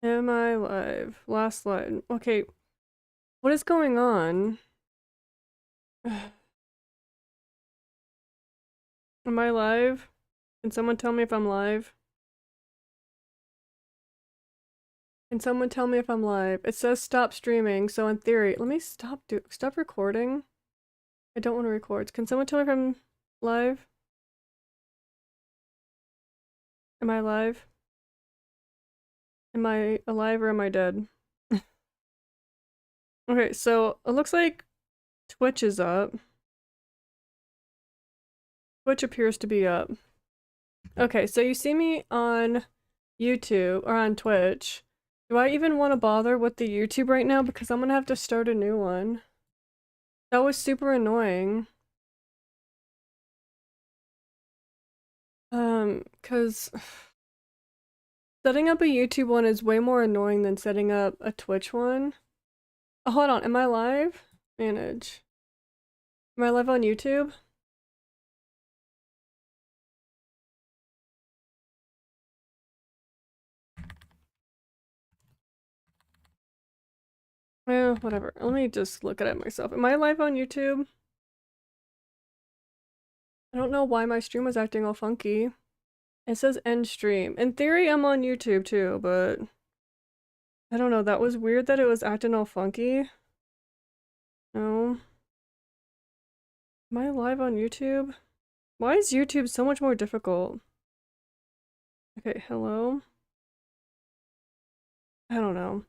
Am I live? Last line. Okay, what is going on? Am I live? Can someone tell me if I'm live? Can someone tell me if I'm live? It says stop streaming, so in theory, let me stop recording. I don't want to record. Can someone tell me if I'm live? Am I live? Am I alive or am I dead? Okay, so it looks like Twitch is up. Twitch appears to be up. Okay, so you see me on YouTube or on Twitch. Do I even want to bother with the YouTube right now? Because I'm gonna have to start a new one. That was super annoying. Because setting up a YouTube one is way more annoying than setting up a Twitch one. Oh, hold on, am I live? Manage. Am I live on YouTube? Eh, whatever. Let me just look at it myself. Am I live on YouTube? I don't know why my stream was acting all funky. It says end stream. In theory, I'm on YouTube too, but I don't know. That was weird that it was acting all funky. No. Am I live on YouTube? Why is YouTube so much more difficult? Okay, hello? I don't know.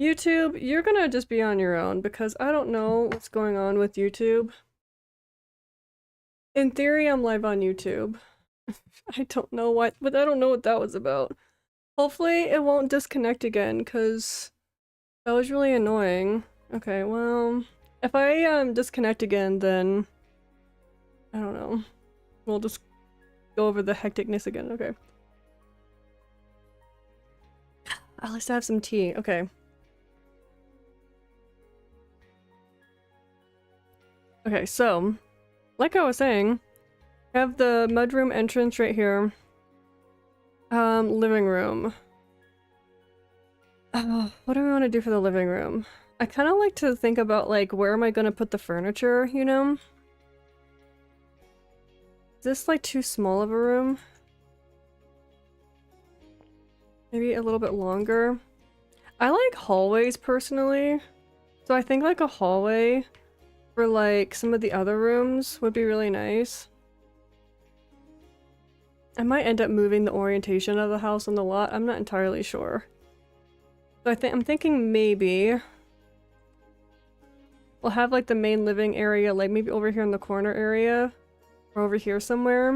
YouTube, you're gonna just be on your own because I don't know what's going on with YouTube. In theory, I'm live on YouTube. I don't know what, but I don't know what that was about. Hopefully it won't disconnect again because that was really annoying. Okay, well, if I disconnect again, then I don't know. We'll just go over the hecticness again. Okay. At least I have some tea. Okay. Okay, so, like I was saying, I have the mudroom entrance right here. Living room. What do we want to do for the living room? I kind of like to think about, like, where am I gonna put the furniture, you know? Is this, like, too small of a room? Maybe a little bit longer? I like hallways, personally. So I think, like, a hallway for, like, some of the other rooms would be really nice. I might end up moving the orientation of the house on the lot. I'm not entirely sure. So I'm thinking maybe we'll have like the main living area, like maybe over here in the corner area, or over here somewhere.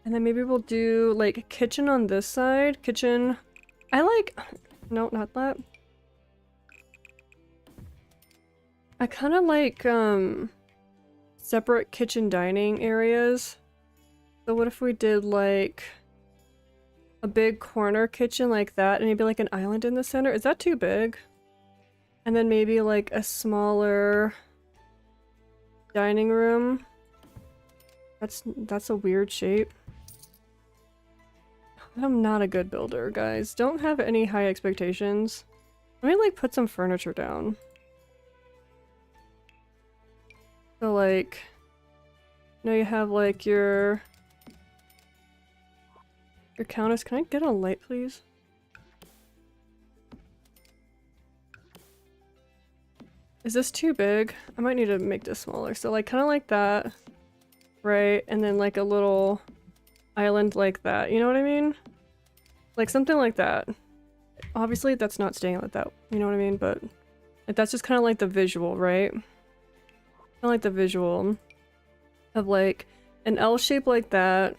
And then maybe we'll do like kitchen on this side. Kitchen. I like. No, not that. I kind of like separate kitchen dining areas. So what if we did like a big corner kitchen like that and maybe like an island in the center? Is that too big? And then maybe like a smaller dining room. That's a weird shape. I'm not a good builder, guys. Don't have any high expectations. Let me like put some furniture down. So like, you know, you have like your countess. Can I get a light, please? Is this too big? I might need to make this smaller. So like kind of like that, right? And then like a little island like that. You know what I mean? Like something like that. Obviously that's not staying like that. You know what I mean? But that's just kind of like the visual, right? Kind of like the visual of like an L shape like that.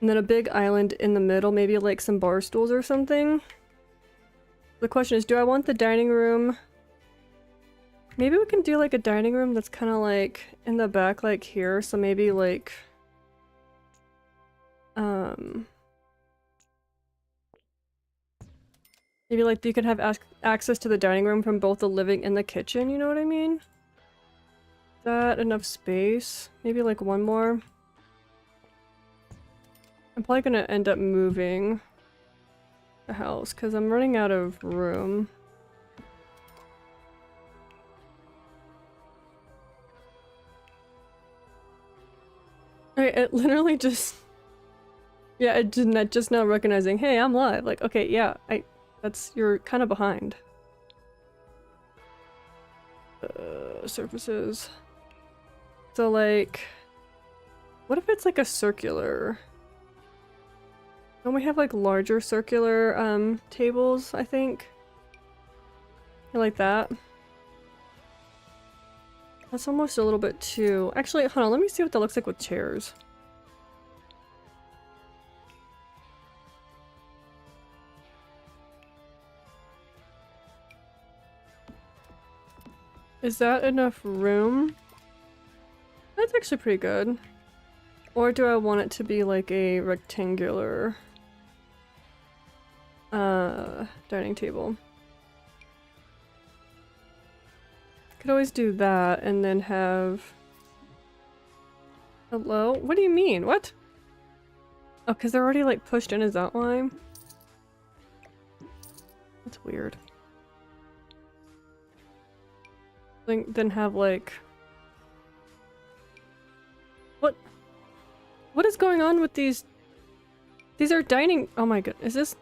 And then a big island in the middle, maybe like some bar stools or something. The question is, do I want the dining room? Maybe we can do like a dining room that's kind of like in the back like here, so maybe like maybe like you can have access to the dining room from both the living and the kitchen, you know what I mean? Is that enough space? Maybe like one more? I'm probably gonna end up moving. the house because I'm running out of room. It literally just... Yeah, it didn't just now recognizing, hey, I'm live. Like, okay, yeah, you're kind of behind. Surfaces. So like, what if it's like a circular? Don't we have like larger circular tables, I think? Like that. That's almost a little bit too... Actually, hold on, let me see what that looks like with chairs. Is that enough room? That's actually pretty good. Or do I want it to be like a rectangular dining table? Could always do that and then have... Hello? What do you mean? What? Oh, because they're already like pushed in as outline? That's weird. Then have like... What is going on with these? These are dining... Oh my god, is this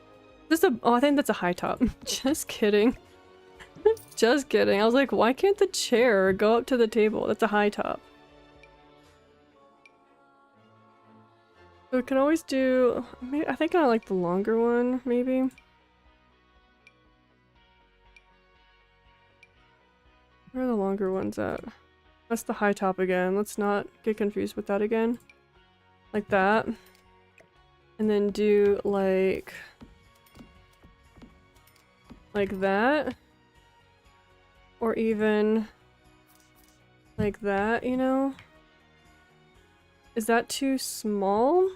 a... Oh, I think that's a high top. Just kidding. Just kidding. I was like, why can't the chair go up to the table? That's a high top. So we can always do... I think I like the longer one, maybe. Where are the longer ones at? That's the high top again. Let's not get confused with that again. Like that. And then do like that. Or even like that, you know? Is that too small? Is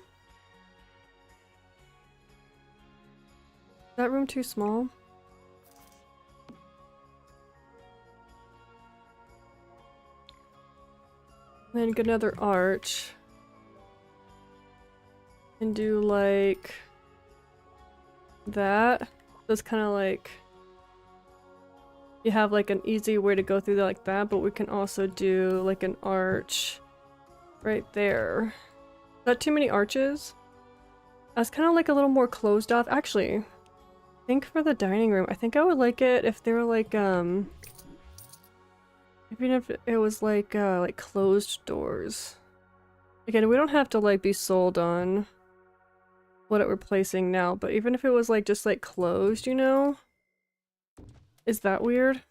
that room too small? Then get another arch. And do like that. That's kind of like you have like an easy way to go through that like that, but we can also do like an arch right there. Is that too many arches? That's kind of like a little more closed off. Actually, I think for the dining room, I think I would like it if they were like even if it was like closed doors. Again, we don't have to like be sold on what we're placing now, but even if it was like just like closed, you know? Is that weird?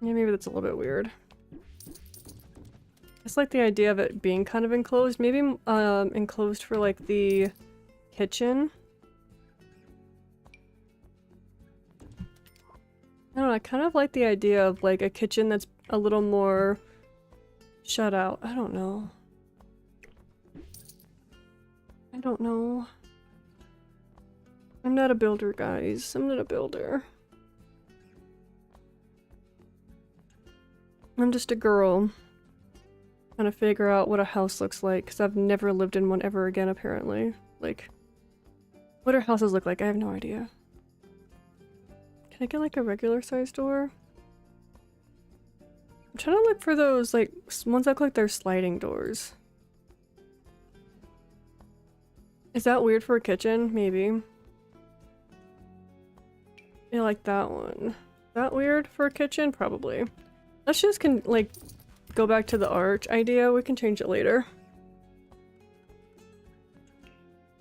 Yeah, maybe that's a little bit weird. It's like the idea of it being kind of enclosed. Maybe enclosed for like the kitchen. I don't know, I kind of like the idea of like a kitchen that's a little more shut out. I don't know. I don't know. I'm not a builder, guys. I'm not a builder. I'm just a girl trying to figure out what a house looks like, because I've never lived in one ever again, apparently. Like, what do houses look like? I have no idea. Can I get like a regular size door? I'm trying to look for those like ones that look like they're sliding doors. Is that weird for a kitchen? Maybe. Yeah, like that one. Is that weird for a kitchen? Probably. Let's just like go back to the arch idea. We can change it later.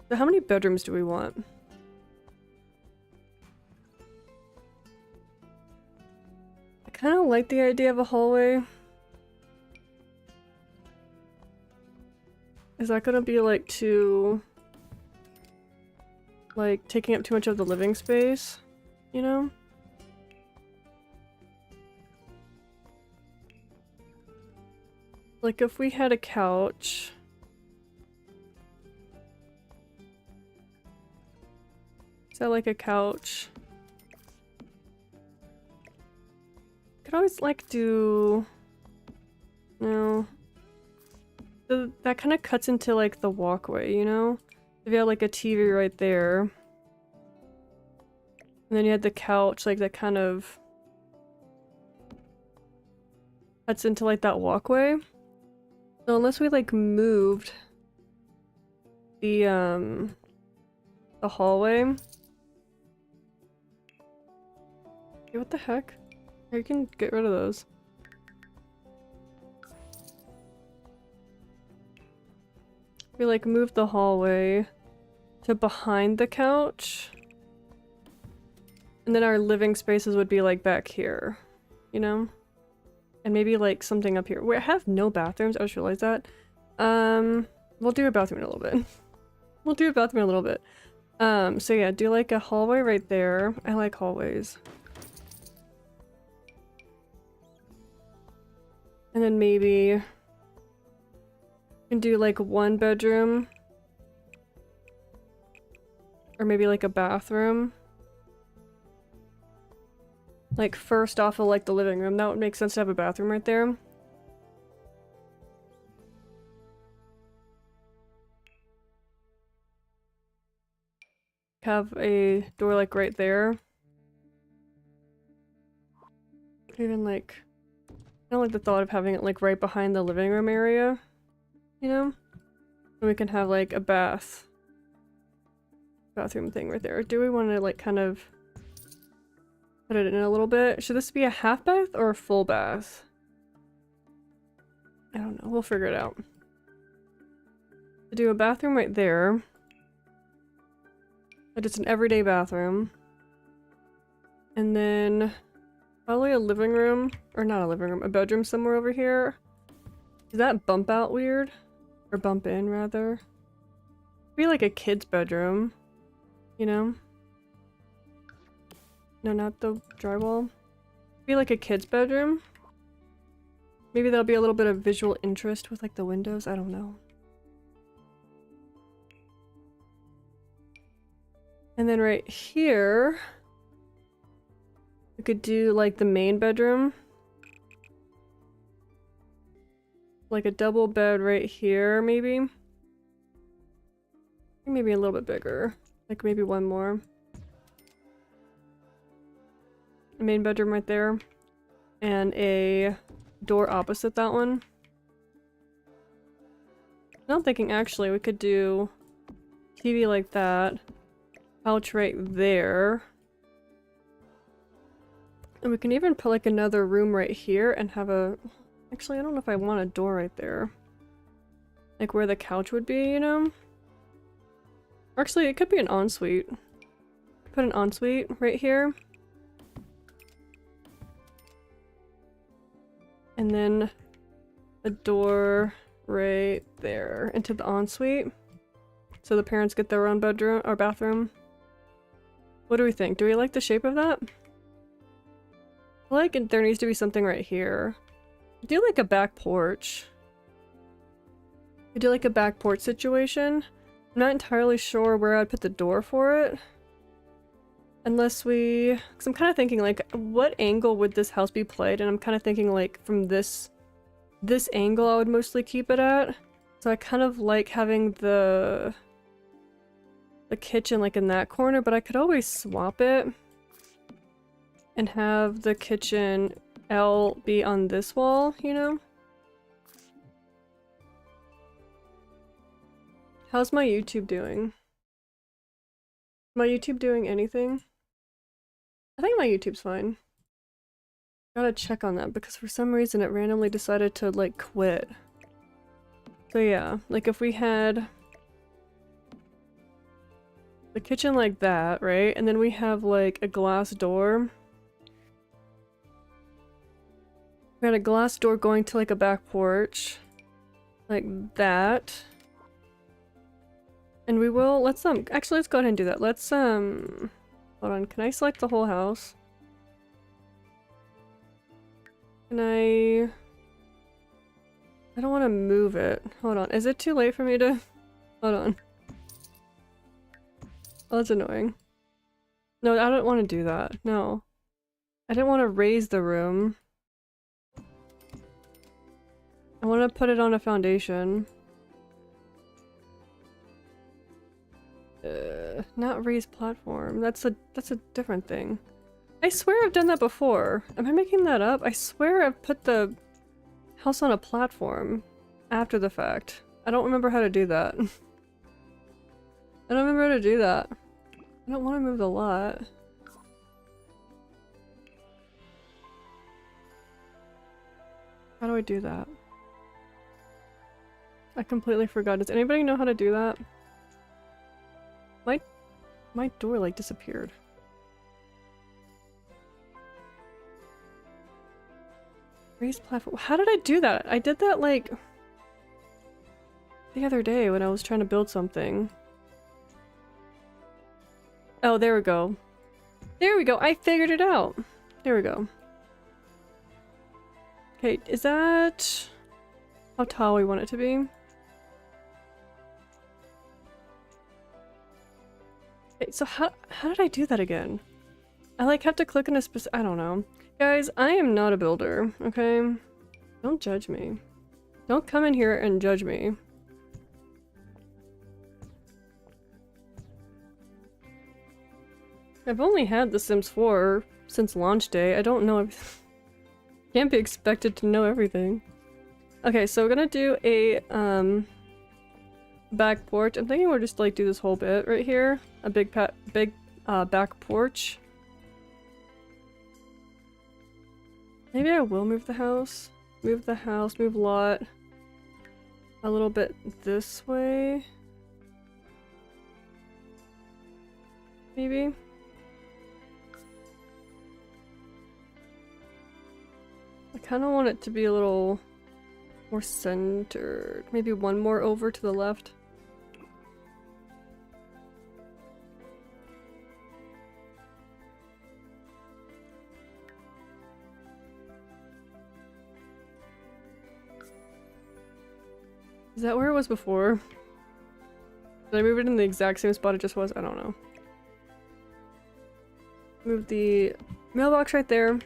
So how many bedrooms do we want? I kind of like the idea of a hallway. Is that gonna be like too... like taking up too much of the living space? You know? Like if we had a couch... Is that like a couch? Could always like do... No. That kind of cuts into like the walkway, you know? If you had like a TV right there, And then you had the couch, like that kind of cuts into like that walkway. So unless we like moved the hallway. Hey, what the heck? You can get rid of those. We like moved the hallway to behind the couch. And then our living spaces would be like back here, you know? And maybe like something up here. We have no bathrooms, I just realized that. We'll do a bathroom in a little bit. We'll do a bathroom in a little bit. So yeah, do like a hallway right there. I like hallways. And then maybe you can do like one bedroom. Or maybe like a bathroom. Like first off of like the living room. That would make sense to have a bathroom right there. Have a door like right there. Even like, I don't like the thought of having it like right behind the living room area, you know? And we can have like a bathroom thing right there. Do we want to like kind of put it in a little bit? Should this be a half bath or a full bath? I don't know, we'll figure it out. Do a bathroom right there. But it's an everyday bathroom. And then probably a living room, or not a living room, a bedroom somewhere over here. Does that bump out weird? Or bump in, rather? Be like a kid's bedroom, you know? No, not the drywall. Be like a kid's bedroom. Maybe there'll be a little bit of visual interest with like the windows, I don't know. And then right here, we could do like the main bedroom. Like a double bed right here, maybe. Maybe a little bit bigger. Like maybe one more. A main bedroom right there. And a door opposite that one. Now I'm thinking actually we could do TV like that. Couch right there. And we can even put like another room right here and have a... Actually, I don't know if I want a door right there. Like where the couch would be, you know? Or actually, it could be an ensuite. Put an ensuite right here. And then a door right there into the ensuite. So the parents get their own bedroom or bathroom. What do we think? Do we like the shape of that? I feel like there needs to be something right here. Do like a back porch. We do like a back porch situation. I'm not entirely sure where I'd put the door for it. Unless we... Because I'm kind of thinking like, what angle would this house be played? And I'm kind of thinking like from this angle I would mostly keep it at. So I kind of like having the kitchen like in that corner, but I could always swap it and have the kitchen L be on this wall, you know? How's my YouTube doing? My YouTube doing anything? I think my YouTube's fine. Gotta check on that because for some reason it randomly decided to like quit. So yeah, like if we had the kitchen like that, right? And then we have like a glass door. We got a glass door going to like a back porch. Like that. And we will, let's actually let's go ahead and do that. Let's hold on, can I select the whole house? Can I don't want to move it. Hold on, is it too late for me to, hold on. Oh, that's annoying. No, I don't want to do that. No. I didn't want to raise the room. I want to put it on a foundation. Not raised platform. That's a different thing. I swear I've done that before. Am I making that up? I swear I've put the house on a platform after the fact. I don't remember how to do that. I don't remember how to do that. I don't want to move the lot. How do I do that? I completely forgot. Does anybody know how to do that? My door like disappeared. Raised platform. How did I do that? I did that like the other day when I was trying to build something. Oh, there we go. There we go. I figured it out. There we go. Okay, is that how tall we want it to be? Okay, so how did I do that again? I like have to click on a specific— I don't know. Guys, I am not a builder, okay? Don't judge me. Don't come in here and judge me. I've only had The Sims 4 since launch day. I don't know everything. Can't be expected to know everything. Okay, so we're gonna do a back porch. I'm thinking we'll just like do this whole bit right here. A big back porch. Maybe I will move the house. Move the house, move lot a little bit this way. Maybe. I kind of want it to be a little more centered. Maybe one more over to the left. Is that where it was before? Did I move it in the exact same spot it just was? I don't know. Move the mailbox right there.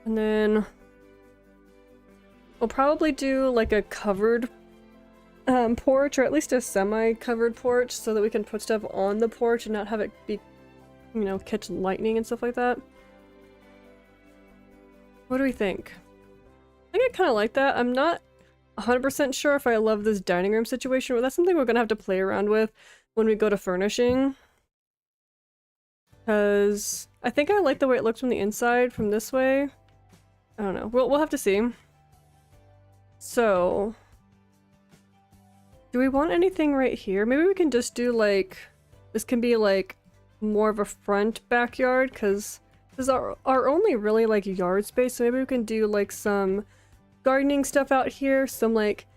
And then we'll probably do like a covered porch, or at least a semi-covered porch, so that we can put stuff on the porch and not have it be, you know, catch lightning and stuff like that. What do we think? I think I kind of like that. I'm not 100% sure if I love this dining room situation, but that's something we're gonna have to play around with when we go to furnishing. Because I think I like the way it looks from the inside, from this way. I don't know. We'll have to see. So, do we want anything right here? Maybe we can just do like, this can be like more of a front backyard, because this is our only really like yard space. So maybe we can do like some gardening stuff out here, some like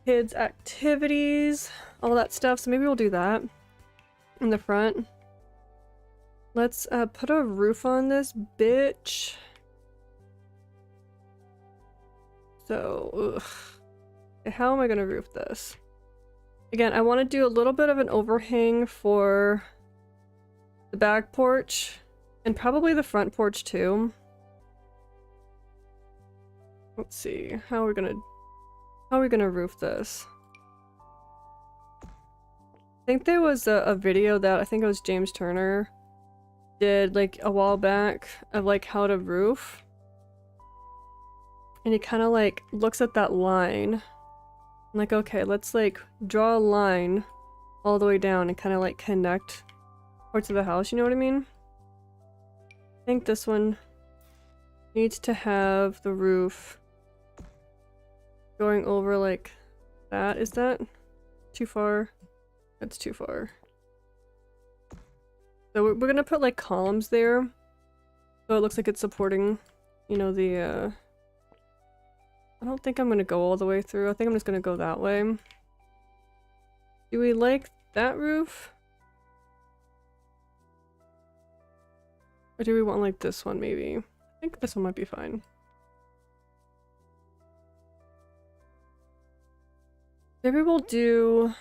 kids activities, all that stuff. So maybe we'll do that in the front. Let's put a roof on this bitch. So, ugh. How am I gonna roof this? Again, I want to do a little bit of an overhang for the back porch and probably the front porch too. Let's see, how are we gonna roof this? I think there was a video that I think it was James Turner did like a while back of like how to roof. And he kind of like looks at that line. I'm like, okay, let's like draw a line all the way down and kind of like connect parts of the house, you know what I mean? I think this one needs to have the roof going over like that. Is that too far? That's too far. So we're gonna put like columns there, so it looks like it's supporting, you know, the I don't think I'm gonna go all the way through. I think I'm just gonna go that way. Do we like that roof? Or do we want like this one maybe? I think this one might be fine. Maybe we'll do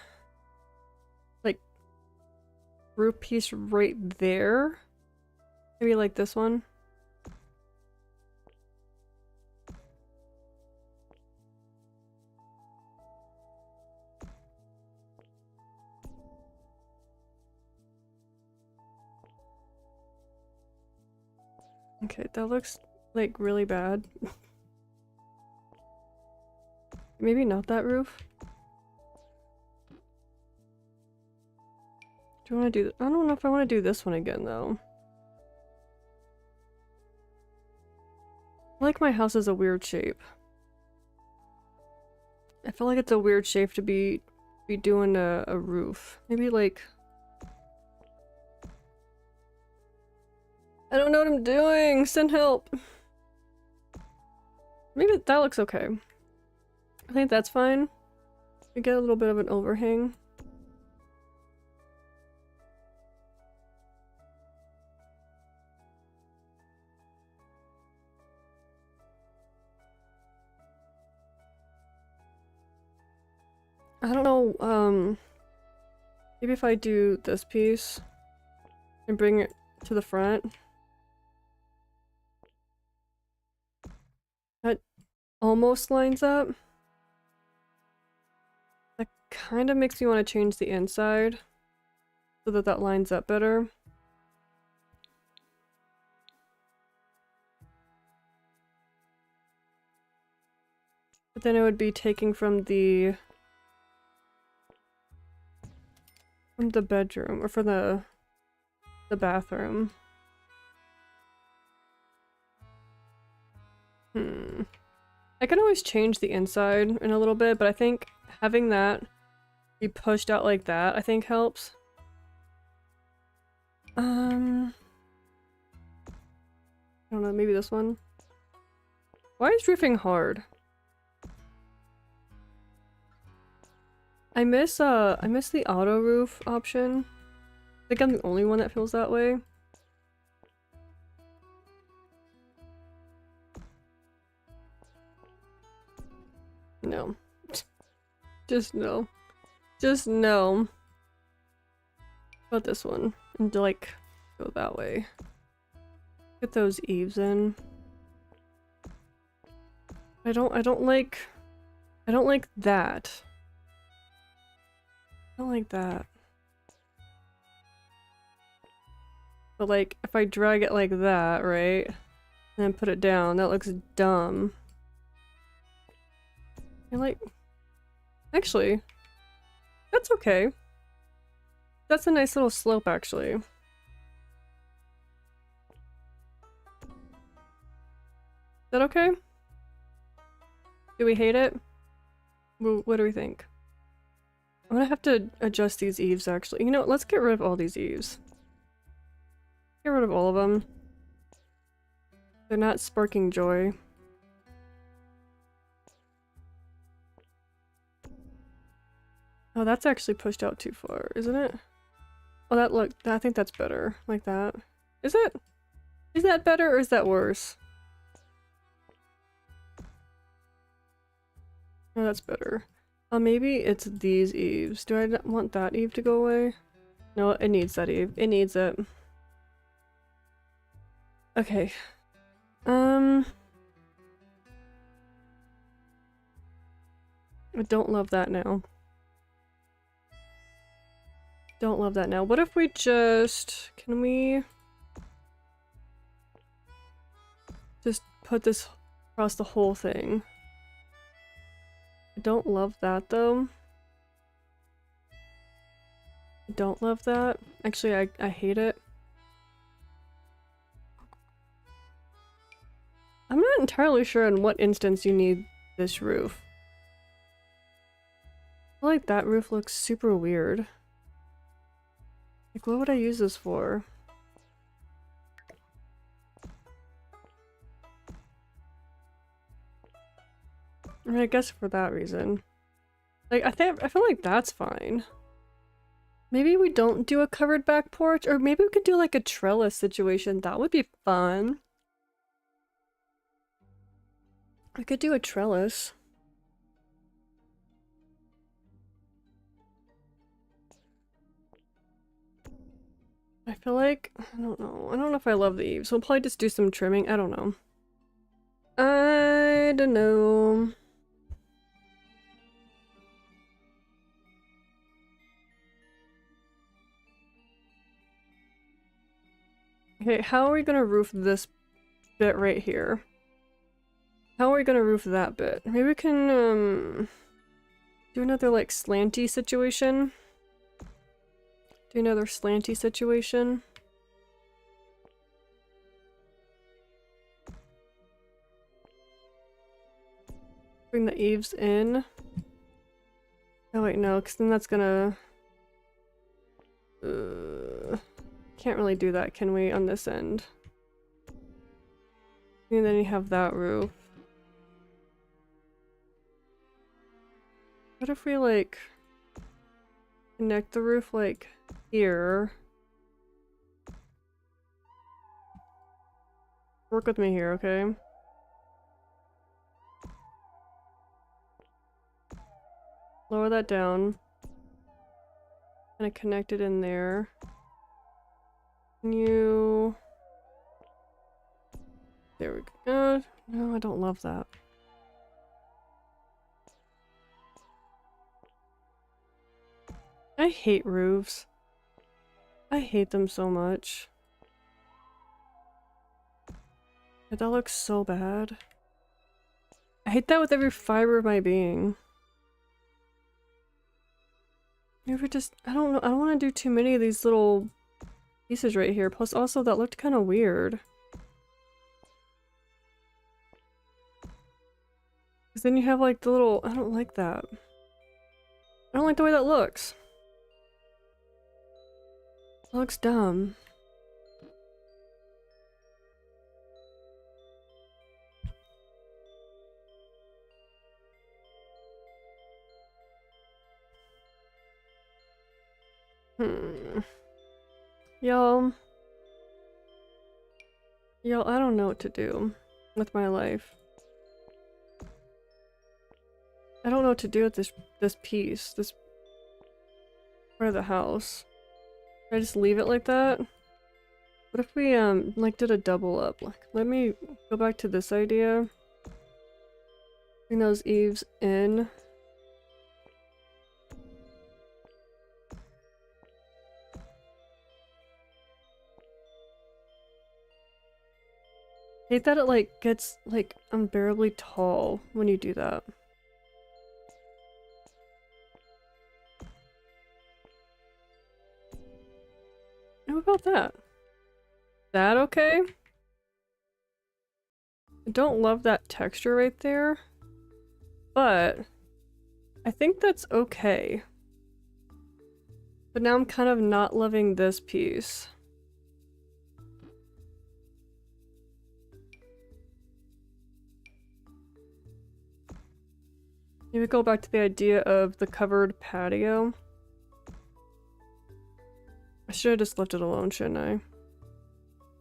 like roof piece right there. Maybe like this one. Okay, that looks like really bad. Maybe not that roof. Do I want to do? I don't know if I want to do this one again though. I like my house is a weird shape. I feel like it's a weird shape to be doing a roof. Maybe like I don't know what I'm doing. Send help. Maybe that looks okay. I think that's fine. We get a little bit of an overhang. I don't know, maybe if I do this piece and bring it to the front. That almost lines up. That kind of makes me want to change the inside so that that lines up better. But then it would be taking from the bedroom or from the bathroom. I can always change the inside in a little bit, but I think having that be pushed out like that, I think helps. I don't know, maybe this one. Why is roofing hard? I miss the auto roof option. I think I'm the only one that feels that way. No. Just no. Just no. How about this one? And like go that way. Get those eaves in. I don't like that. I don't like that. But like if I drag it like that, right? And then put it down, that looks dumb. And like actually, that's okay. That's a nice little slope actually. Is that okay? Do we hate it? What do we think? I'm gonna have to adjust these eaves actually. You know what? Let's get rid of all these eaves. Get rid of all of them. They're not sparking joy. Oh, that's actually pushed out too far, isn't it? Oh, I think that's better. Like that. Is it? Is that better or is that worse? Oh, that's better. Maybe it's these eaves. Do I not want that eave to go away? No, it needs that eave. It needs it. Okay. I don't love that now. Don't love that now. What if we just... Can we... just put this across the whole thing? I don't love that though. I don't love that. Actually, I hate it. I'm not entirely sure in what instance you need this roof. I feel like that roof looks super weird. Like, what would I use this for? I mean, I guess for that reason. Like, I feel like that's fine. Maybe we don't do a covered back porch, or maybe we could do like a trellis situation. That would be fun. I could do a trellis. I feel like, I don't know. I don't know if I love the eaves. We'll probably just do some trimming. I don't know. I don't know. Okay, how are we gonna roof this bit right here. How are we gonna roof that bit? Maybe we can do another like slanty situation. Do another slanty situation. Bring the eaves in. Oh wait, no, because then that's gonna... can't really do that, can we, on this end? And then you have that roof. What if we, like, connect the roof, like, here? Work with me here, okay? Lower that down. Kind of connect it in there. Can you... There we go. No, I don't love that. I hate roofs. I hate them so much. That looks so bad. I hate that with every fiber of my being. Maybe just, I don't know, I don't want to do too many of these little pieces right here. Plus also that looked kind of weird. Because then you have like the little, I don't like that. I don't like the way that looks. It looks dumb. Y'all, I don't know what to do with my life. I don't know what to do with this piece, this part of the house. Should I just leave it like that? What if we like did a double up? Like, let me go back to this idea. Bring those eaves in. I hate that it like gets like unbearably tall when you do that. How about that? That okay? I don't love that texture right there, but I think that's okay. But now I'm kind of not loving this piece. Maybe go back to the idea of the covered patio. I should have just left it alone, shouldn't I?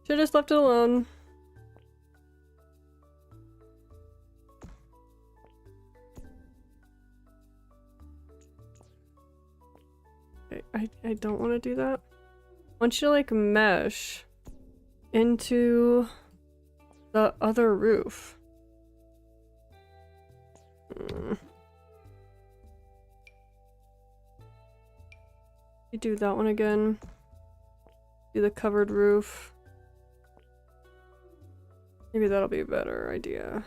Should have just left it alone. I don't want to do that. I want you to like mesh into the other roof. You do that one again. Do the covered roof. Maybe that'll be a better idea.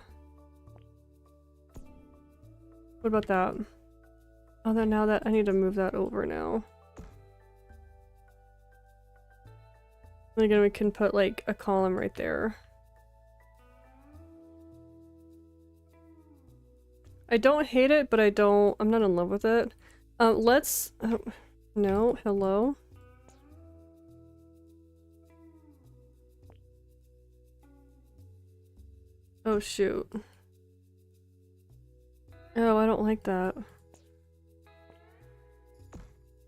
What about that? Oh, then now that I need to move that over now. And again, we can put like a column right there. I don't hate it, but I'm not in love with it. Let's, no, hello? Oh shoot. Oh, I don't like that.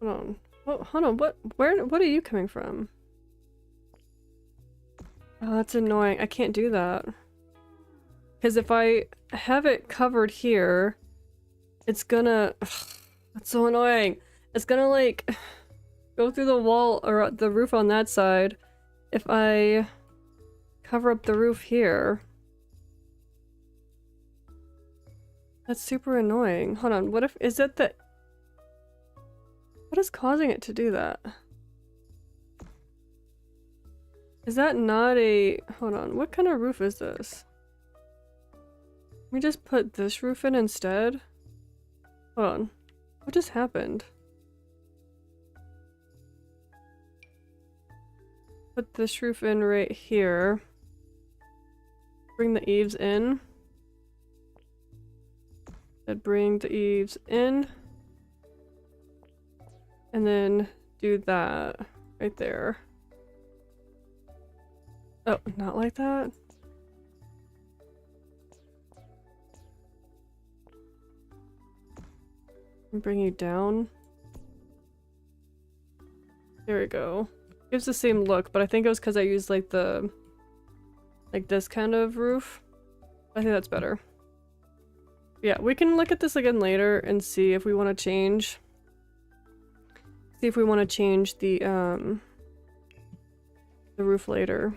Hold on. Oh, hold on, what are you coming from? Oh, that's annoying. I can't do that. Because if I have it covered here, it's gonna... Ugh, that's so annoying. It's gonna like go through the wall or the roof on that side if I cover up the roof here. That's super annoying. Hold on, what if... Is it that... What is causing it to do that? Is that not a... Hold on, what kind of roof is this? Let me just put this roof in instead. Hold on. What just happened? Put this roof in right here. Bring the eaves in. Then bring the eaves in. And then do that right there. Oh, not like that? And bring you down. There we go. Gives the same look, but I think it was because I used like the... like this kind of roof. I think that's better. Yeah, we can look at this again later and see if we want to change. See if we want to change the roof later.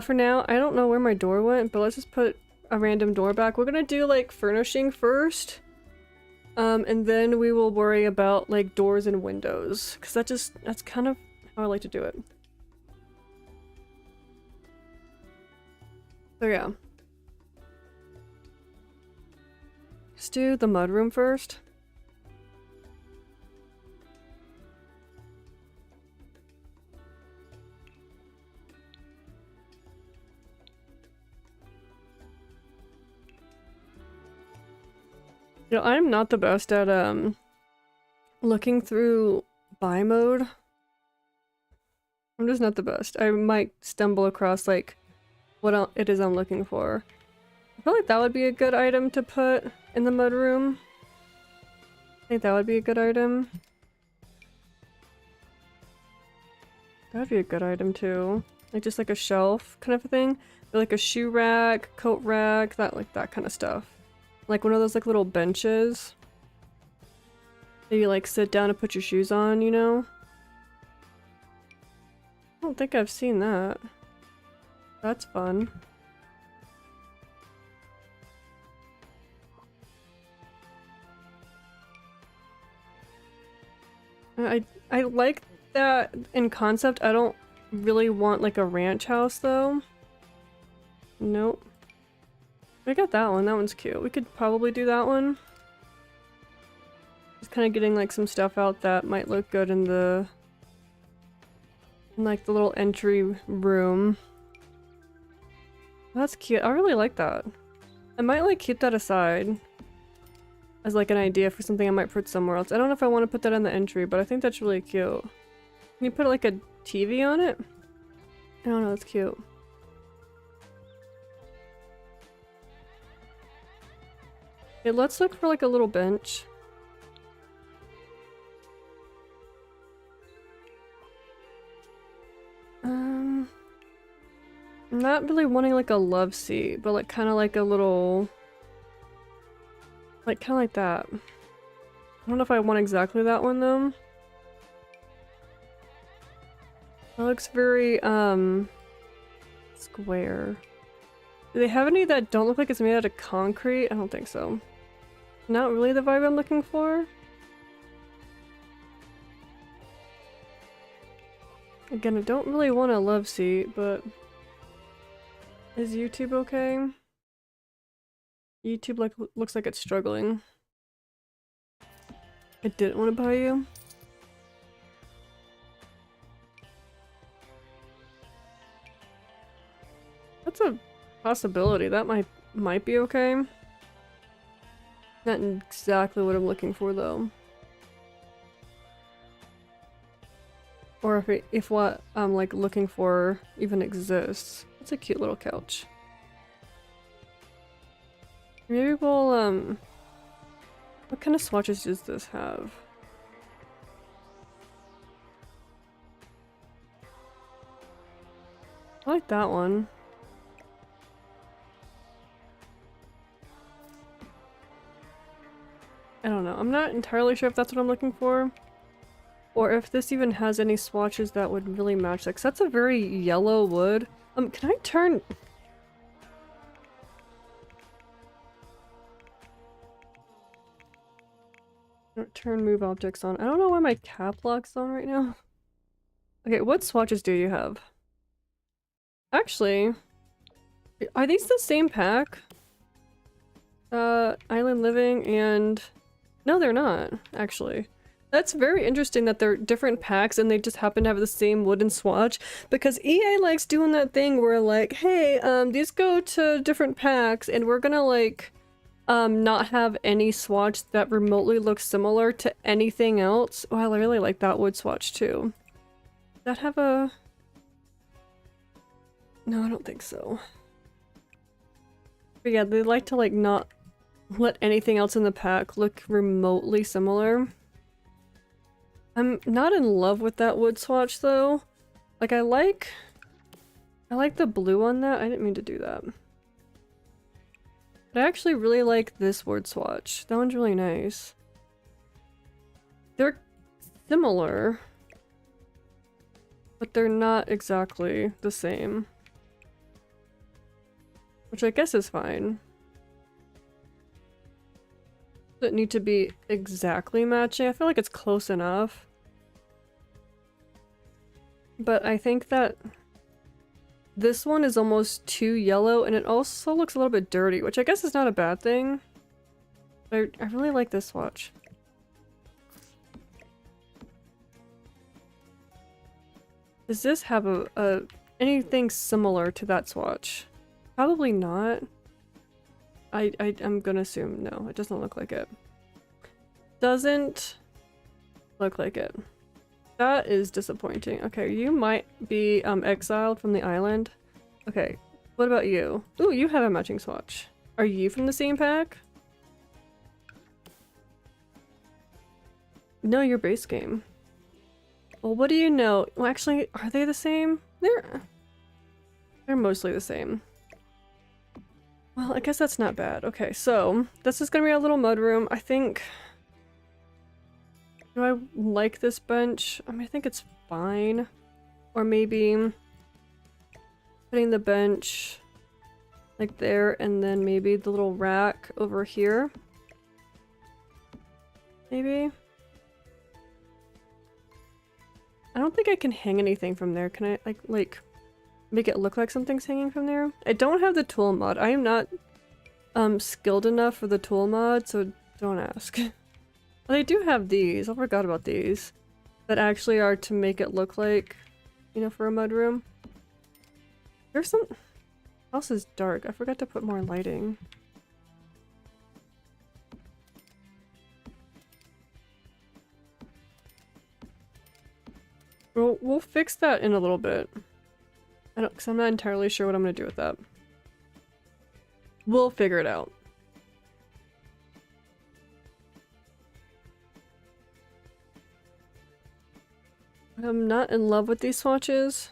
For now, I don't know where my door went, but let's just put a random door back. We're gonna do like furnishing first. And then we will worry about like doors and windows. Cause that's kind of how I like to do it. So yeah. Let's do the mudroom first. You know, I'm not the best at looking through buy mode. I'm just not the best. I might stumble across like what it is I'm looking for. I feel like that would be a good item to put in the mudroom. I think that would be a good item. That would be a good item too. Like just like a shelf kind of a thing. Or like a shoe rack, coat rack, that kind of stuff. Like one of those like little benches that you like sit down and put your shoes on, you know? I don't think I've seen that. That's fun. I like that in concept. I don't really want like a ranch house though. Nope. I got that one. That one's cute. We could probably do that one. Just kind of getting like some stuff out that might look good in the... in like the little entry room. That's cute. I really like that. I might like keep that aside as like an idea for something I might put somewhere else. I don't know if I want to put that in the entry, but I think that's really cute. Can you put like a TV on it? I don't know, that's cute. Okay, let's look for like a little bench. I'm not really wanting like a love seat, but like kind of like a little... like kind of like that. I don't know if I want exactly that one though. That looks very square. Do they have any that don't look like it's made out of concrete? I don't think so. Not really the vibe I'm looking for. Again, I don't really want a love seat, but... is YouTube okay? YouTube looks like it's struggling. I didn't want to buy you. That's a possibility. That might be okay. Not exactly what I'm looking for though. Or if what I'm like looking for even exists. It's a cute little couch. Maybe we'll what kind of swatches does this have? I like that one. I don't know. I'm not entirely sure if that's what I'm looking for. Or if this even has any swatches that would really match that. 'Cause that's a very yellow wood. Can I turn... turn move objects on. I don't know why my cap lock's on right now. Okay, what swatches do you have? Actually, are these the same pack? Island Living and... No, they're not, actually. That's very interesting that they're different packs and they just happen to have the same wooden swatch, because EA likes doing that thing where like, hey, these go to different packs and we're gonna like, not have any swatch that remotely looks similar to anything else. Well, I really like that wood swatch too. Does that have a... No, I don't think so. But yeah, they like to like not let anything else in the pack look remotely similar. I'm not in love with that wood swatch though. Like I like the blue on that. I didn't mean to do that. But I actually really like this wood swatch. That one's really nice. They're similar, but they're not exactly the same. Which I guess is fine. Does it need to be exactly matching? I feel like it's close enough. But I think that this one is almost too yellow and it also looks a little bit dirty, which I guess is not a bad thing. But I really like this swatch. Does this have a anything similar to that swatch? Probably not. I'm gonna assume no, it doesn't look like it. Doesn't look like it. That is disappointing. Okay, you might be exiled from the island. Okay, what about you? Ooh, you have a matching swatch. Are you from the same pack? No, your base game. Well, what do you know? Well, actually, are they the same? They're mostly the same. Well, I guess that's not bad. Okay, so this is gonna be our little mudroom. I think... Do I like this bench? I mean, I think it's fine. Or maybe putting the bench like there and then maybe the little rack over here. Maybe? I don't think I can hang anything from there. Can I like make it look like something's hanging from there? I don't have the tool mod. I am not skilled enough for the tool mod, so don't ask. Well, they do have these. I forgot about these. That actually are to make it look like, you know, for a mudroom. There's some... House is dark. I forgot to put more lighting. We'll fix that in a little bit. Because I'm not entirely sure what I'm going to do with that. We'll figure it out. I'm not in love with these swatches.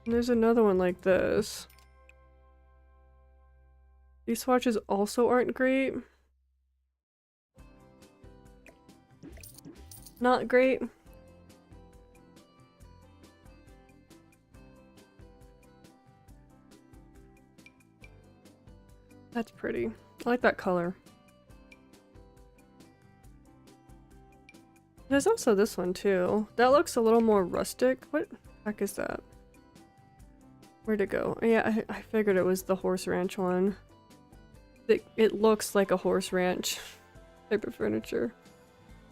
And there's another one like this. These swatches also aren't great. Not great. That's pretty. I like that color. There's also this one too. That looks a little more rustic. What the heck is that? Where'd it go? Oh, yeah, I figured it was the horse ranch one. It looks like a horse ranch type of furniture.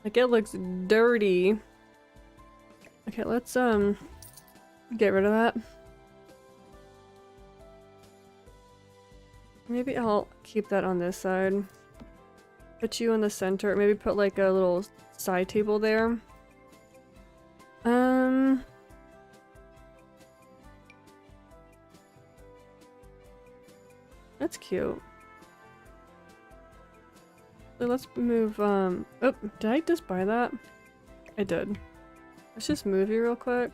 Like it looks dirty. Okay, let's get rid of that. Maybe I'll keep that on this side. Put you in the center. Maybe put like a little side table there. That's cute. So let's move, oh, did I just buy that? I did. Let's just move you real quick.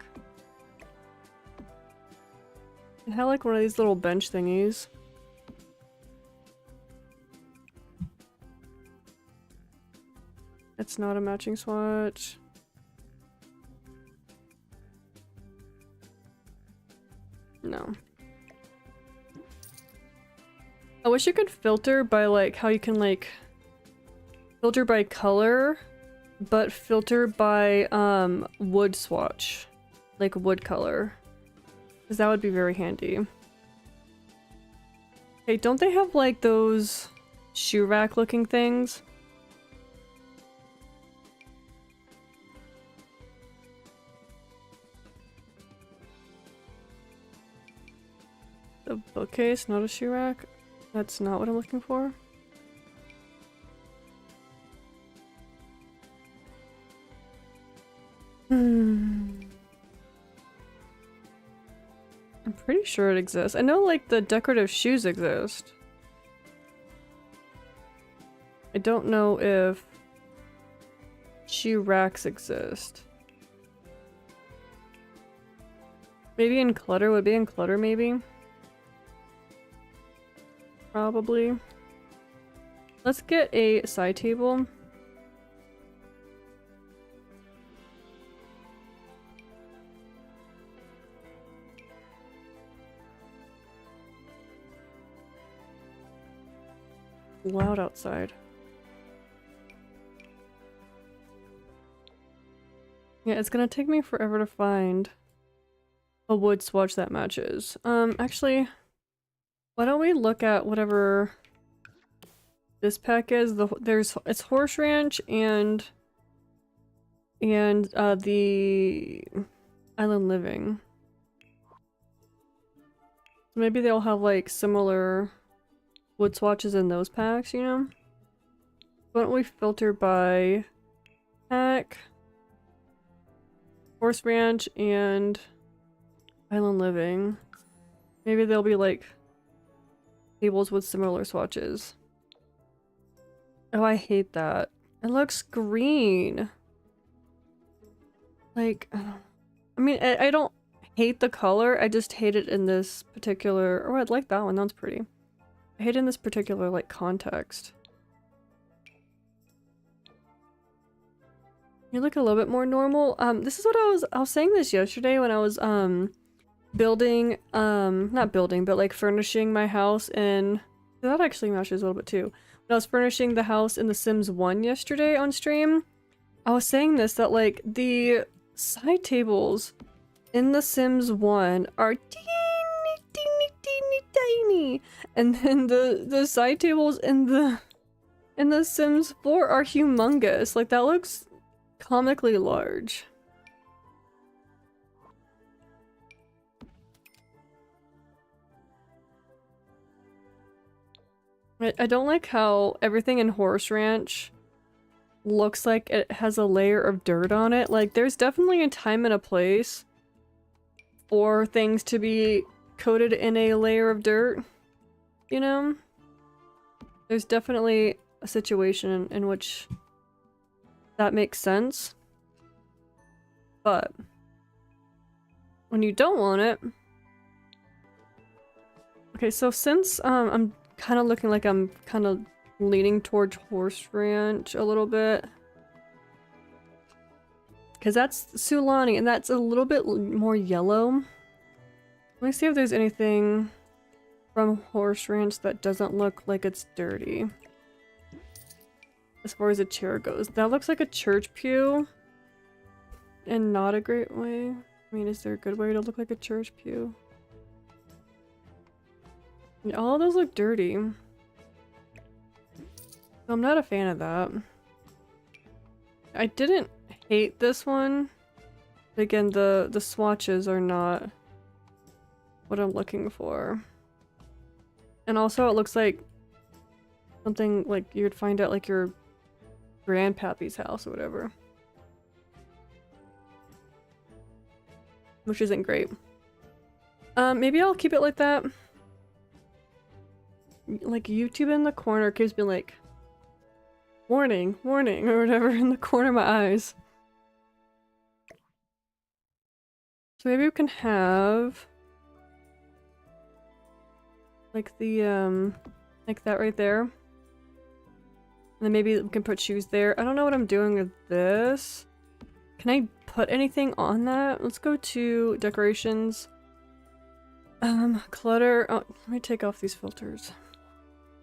I have like one of these little bench thingies. It's not a matching swatch. No. I wish you could filter by like how you can like filter by color, but filter by wood swatch, like wood color, because that would be very handy. Hey, don't they have like those shoe rack looking things? The bookcase, not a shoe rack? That's not what I'm looking for. I'm pretty sure it exists. I know like the decorative shoes exist. I don't know if shoe racks exist. Maybe in clutter, would be in clutter maybe? Probably. Let's get a side table. Loud outside. Yeah, it's gonna take me forever to find a wood swatch that matches. Actually, why don't we look at whatever this pack is? It's Horse Ranch and the Island Living. So maybe they'll have like similar wood swatches in those packs, you know? Why don't we filter by pack, Horse Ranch, and Island Living. Maybe they'll be like tables with similar swatches. Oh, I hate that. It looks green. Like, I mean, I don't hate the color, I just hate it in this particular— oh, I'd like that one, that's pretty. I hate it in this particular, like, context. You look a little bit more normal. This is what I was saying this yesterday when I was, building, not building, but like furnishing my house in— that actually matches a little bit too. When I was furnishing the house in The Sims 1 yesterday on stream, I was saying this, that like the side tables in The Sims 1 are teeny, teeny, teeny, tiny, and then the side tables in the Sims 4 are humongous. Like that looks comically large. I don't like how everything in Horse Ranch looks like it has a layer of dirt on it. Like, there's definitely a time and a place for things to be coated in a layer of dirt, you know? There's definitely a situation in which that makes sense. But when you don't want it— okay, so since I'm kind of looking like I'm kind of leaning towards Horse Ranch a little bit, because that's Sulani and that's a little bit more yellow. Let me see if there's anything from Horse Ranch that doesn't look like it's dirty. As far as a chair goes, that looks like a church pew, and not a great way. I mean, is there a good way to look like a church pew? All of those look dirty. I'm not a fan of that. I didn't hate this one. But again, the swatches are not what I'm looking for. And also it looks like something like you'd find at like your grandpappy's house or whatever. Which isn't great. Maybe I'll keep it like that. Like YouTube in the corner keeps being like, warning, warning, or whatever in the corner of my eyes. So maybe we can have like the like that right there. And then maybe we can put shoes there. I don't know what I'm doing with this. Can I put anything on that? Let's go to decorations. Clutter. Oh, let me take off these filters.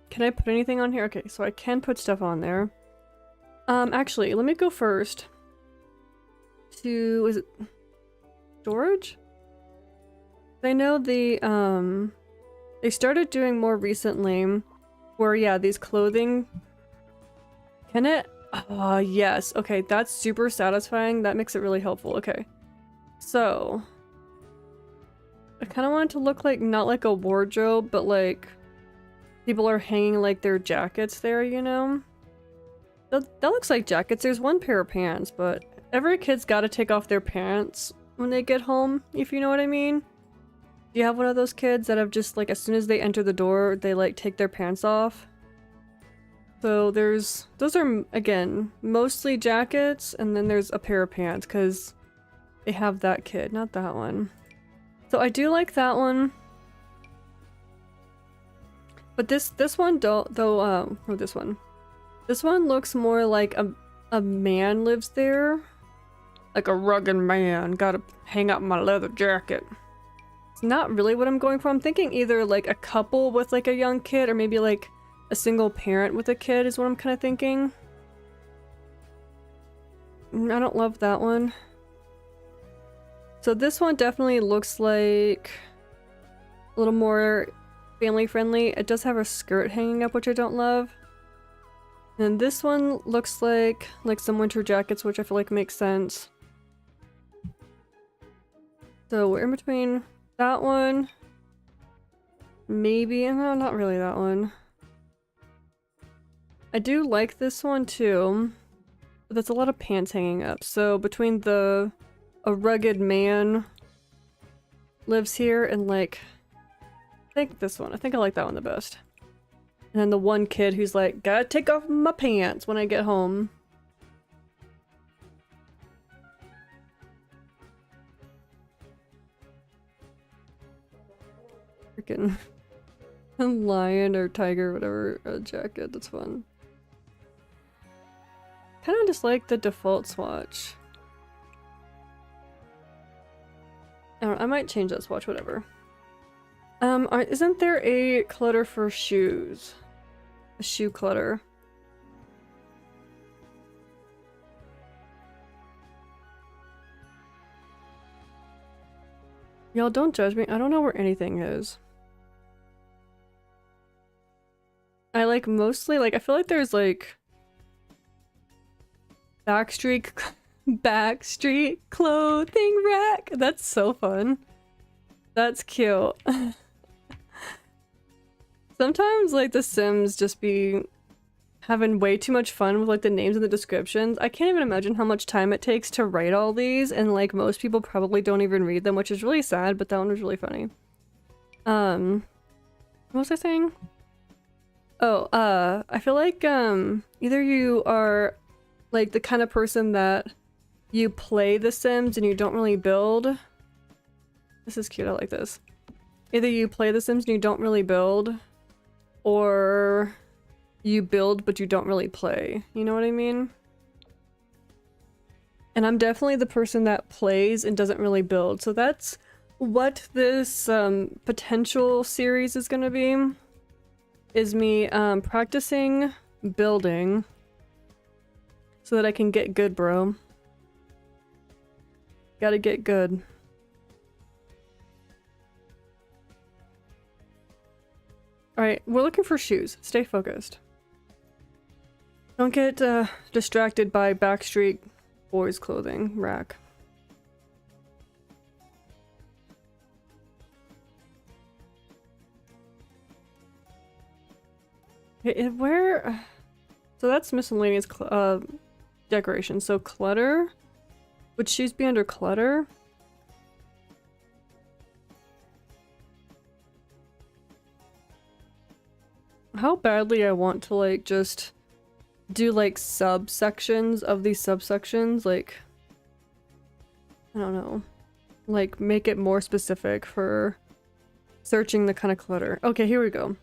Can I put anything on here? Okay, so I can put stuff on there. Actually, let me go first to, is it storage? I know they started doing more recently where, yeah, these clothing, can it? Yes. Okay, that's super satisfying. That makes it really helpful. Okay. So, I kind of want it to look like, not like a wardrobe, but like people are hanging like their jackets there, you know? That looks like jackets. There's one pair of pants, but every kid's got to take off their pants when they get home, if you know what I mean. Do you have one of those kids that have just like, as soon as they enter the door, they like take their pants off? So those are, again, mostly jackets, and then there's a pair of pants, because they have that kid, not that one. So I do like that one. But this one this one. This one looks more like a man lives there. Like a rugged man, gotta hang up my leather jacket. It's not really what I'm going for. I'm thinking either like a couple with like a young kid, or maybe like a single parent with a kid is what I'm kind of thinking. I don't love that one. So this one definitely looks like a little more family friendly. It does have a skirt hanging up, which I don't love. And this one looks like some winter jackets, which I feel like makes sense. So we're in between that one. Maybe, no, not really that one. I do like this one too, but that's a lot of pants hanging up. So between a rugged man lives here and like, I think this one. I think I like that one the best. And then the one kid who's like, gotta take off my pants when I get home. Freaking lion or tiger, whatever, jacket. That's fun. Kind of just like the default swatch. I don't know, I might change that swatch, whatever. Isn't there a clutter for shoes? A shoe clutter. Y'all don't judge me. I don't know where anything is. I like mostly, like, I feel like there's like Backstreet clothing rack. That's so fun. That's cute. Sometimes like The Sims just be having way too much fun with like the names and the descriptions. I can't even imagine how much time it takes to write all these, and like most people probably don't even read them, which is really sad, but that one was really funny. What was I saying? Oh, I feel like either you are like the kind of person that you play The Sims and you don't really build. This is cute, I like this. Either you play The Sims and you don't really build, or you build but you don't really play. You know what I mean? And I'm definitely the person that plays and doesn't really build. So that's what this potential series is gonna be. Is me practicing building so that I can get good, bro. Gotta get good. Alright, we're looking for shoes. Stay focused. Don't get distracted by Backstreet Boys clothing rack. Where? So that's miscellaneous decoration. So clutter? Would shoes be under clutter? How badly I want to like just do like subsections of these subsections, like I don't know, like make it more specific for searching the kind of clutter. Okay, here we go.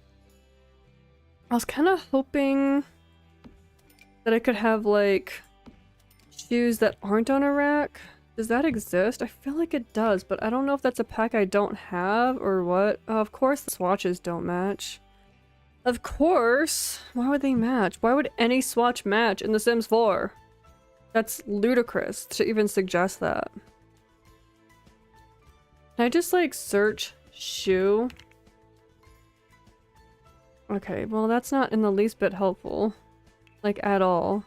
I was kind of hoping that I could have like shoes that aren't on a rack. Does that exist? I feel like it does, but I don't know if that's a pack I don't have or what. Of course the swatches don't match. Of course! Why would they match? Why would any swatch match in The Sims 4? That's ludicrous to even suggest that. Can I just like search shoe? Okay, well that's not in the least bit helpful. Like at all.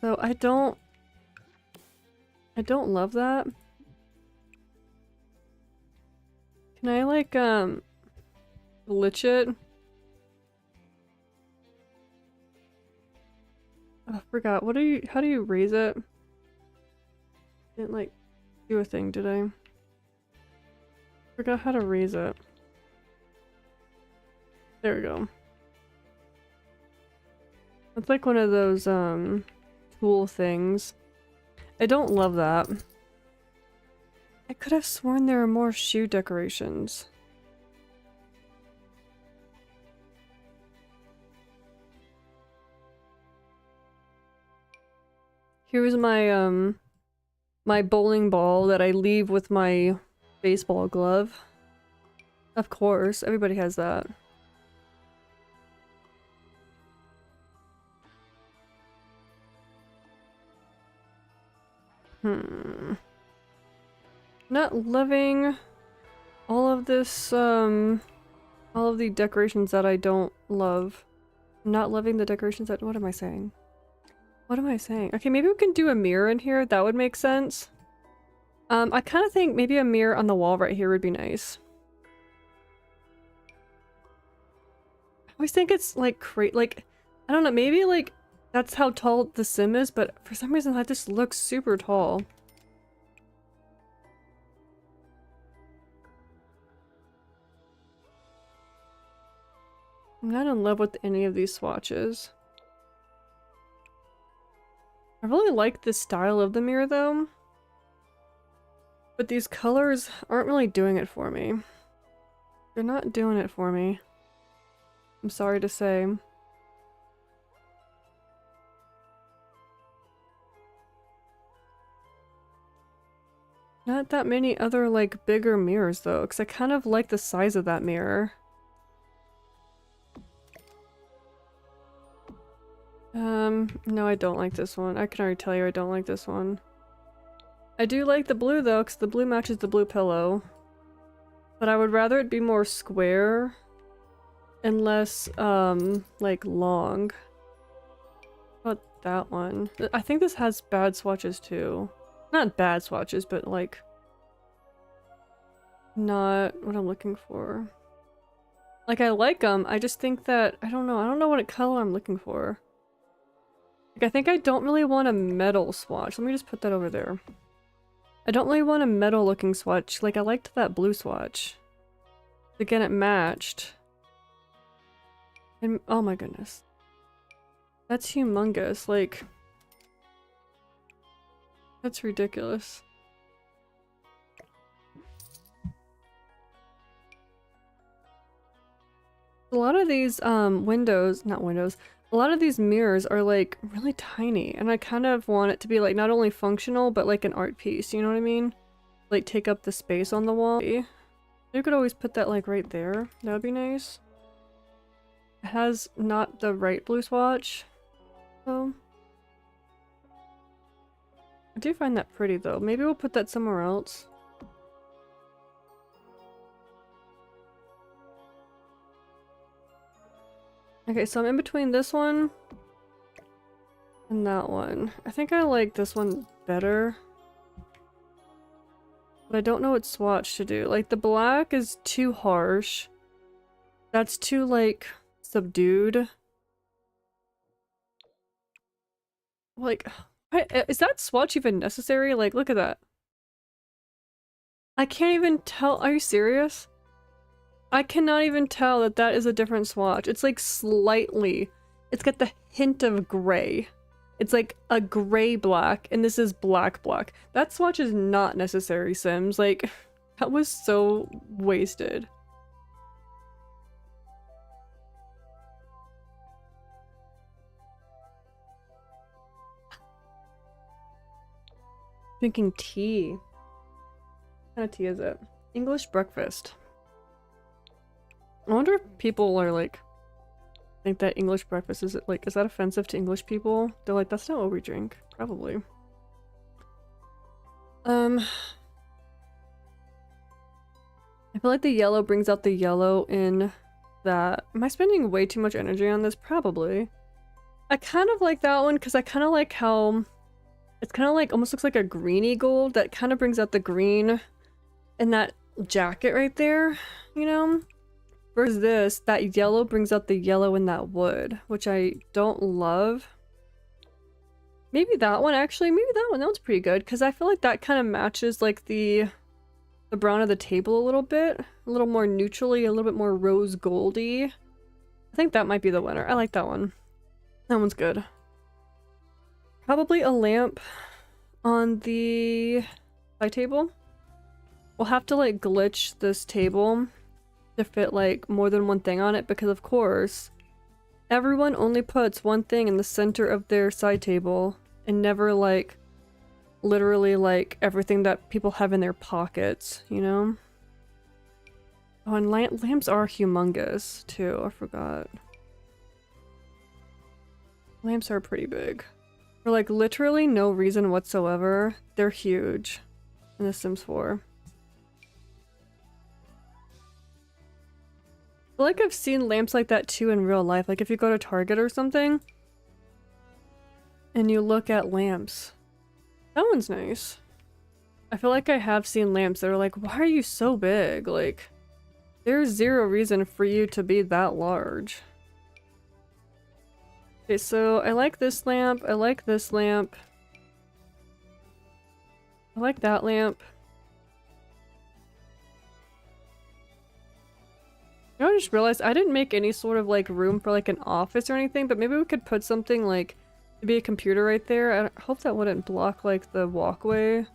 So I don't love that. Can I like glitch it? Oh, I forgot. What do you, how do you raise it? Didn't like do a thing, did I? Forgot how to raise it. There we go. It's like one of those tool things. I don't love that. I could have sworn there were more shoe decorations. Here's my my bowling ball that I leave with my baseball glove. Of course, everybody has that. Not loving all of this, all of the decorations that I don't love. Not loving the decorations that- what am I saying? What am I saying? Okay, maybe we can do a mirror in here. That would make sense. I kind of think maybe a mirror on the wall right here would be nice. I always think it's like like, I don't know, maybe like that's how tall the sim is, but for some reason that just looks super tall. I'm not in love with any of these swatches. I really like the style of the mirror though. But these colors aren't really doing it for me. They're not doing it for me. I'm sorry to say. Not that many other like bigger mirrors though, because I kind of like the size of that mirror. No, I don't like this one. I can already tell you I don't like this one. I do like the blue though, because the blue matches the blue pillow. But I would rather it be more square and less, like long. How about that one? I think this has bad swatches too. Not bad swatches, but like not what I'm looking for. Like I like them, I just think that, I don't know what color I'm looking for. Like I think I don't really want a metal swatch. Let me just put that over there. I don't really want a metal looking swatch. Like I liked that blue swatch. Again, it matched. And oh my goodness. That's humongous, like... That's ridiculous. A lot of these, not windows, a lot of these mirrors are like really tiny and I kind of want it to be like not only functional but like an art piece, you know what I mean? Like take up the space on the wall. You could always put that like right there, that would be nice. It has not the right blue swatch, so... I do find that pretty though. Maybe we'll put that somewhere else. Okay, so I'm in between this one and that one. I think I like this one better. But I don't know what swatch to do. Like the black is too harsh. That's too like subdued. Like, is that swatch even necessary? Like, look at that. I can't even tell. Are you serious? I cannot even tell that that is a different swatch. It's like slightly. It's got the hint of gray. It's like a gray black, and this is black black. That swatch is not necessary, Sims. Like, that was so wasted. Drinking tea. What kind of tea is it? English breakfast. I wonder if people are like, think that English breakfast is like, is that offensive to English people? They're like, that's not what we drink. Probably. I feel like the yellow brings out the yellow in that. Am I spending way too much energy on this? Probably. I kind of like that one because I kind of like how it's kind of like almost looks like a greeny gold that kind of brings out the green in that jacket right there, you know? Versus this, that yellow brings out the yellow in that wood, which I don't love. Maybe that one actually, maybe that one's pretty good because I feel like that kind of matches like the brown of the table a little bit. A little more neutrally, a little bit more rose goldy. I think that might be the winner. I like that one. That one's good. Probably a lamp on the side table. We'll have to like glitch this table to fit like more than one thing on it because of course everyone only puts one thing in the center of their side table and never like literally like everything that people have in their pockets, you know? Oh, and lamps are humongous too, I forgot. Lamps are pretty big. For like literally no reason whatsoever, they're huge in The Sims 4. I feel like I've seen lamps like that too in real life, like if you go to Target or something and you look at lamps. That one's nice. I feel like I have seen lamps that are like, why are you so big? Like, there's zero reason for you to be that large. Okay, so I like this lamp, I like this lamp. I like that lamp. You know, I just realized I didn't make any sort of like room for like an office or anything, but maybe we could put something like to be a computer right there. I hope that wouldn't block like the walkway,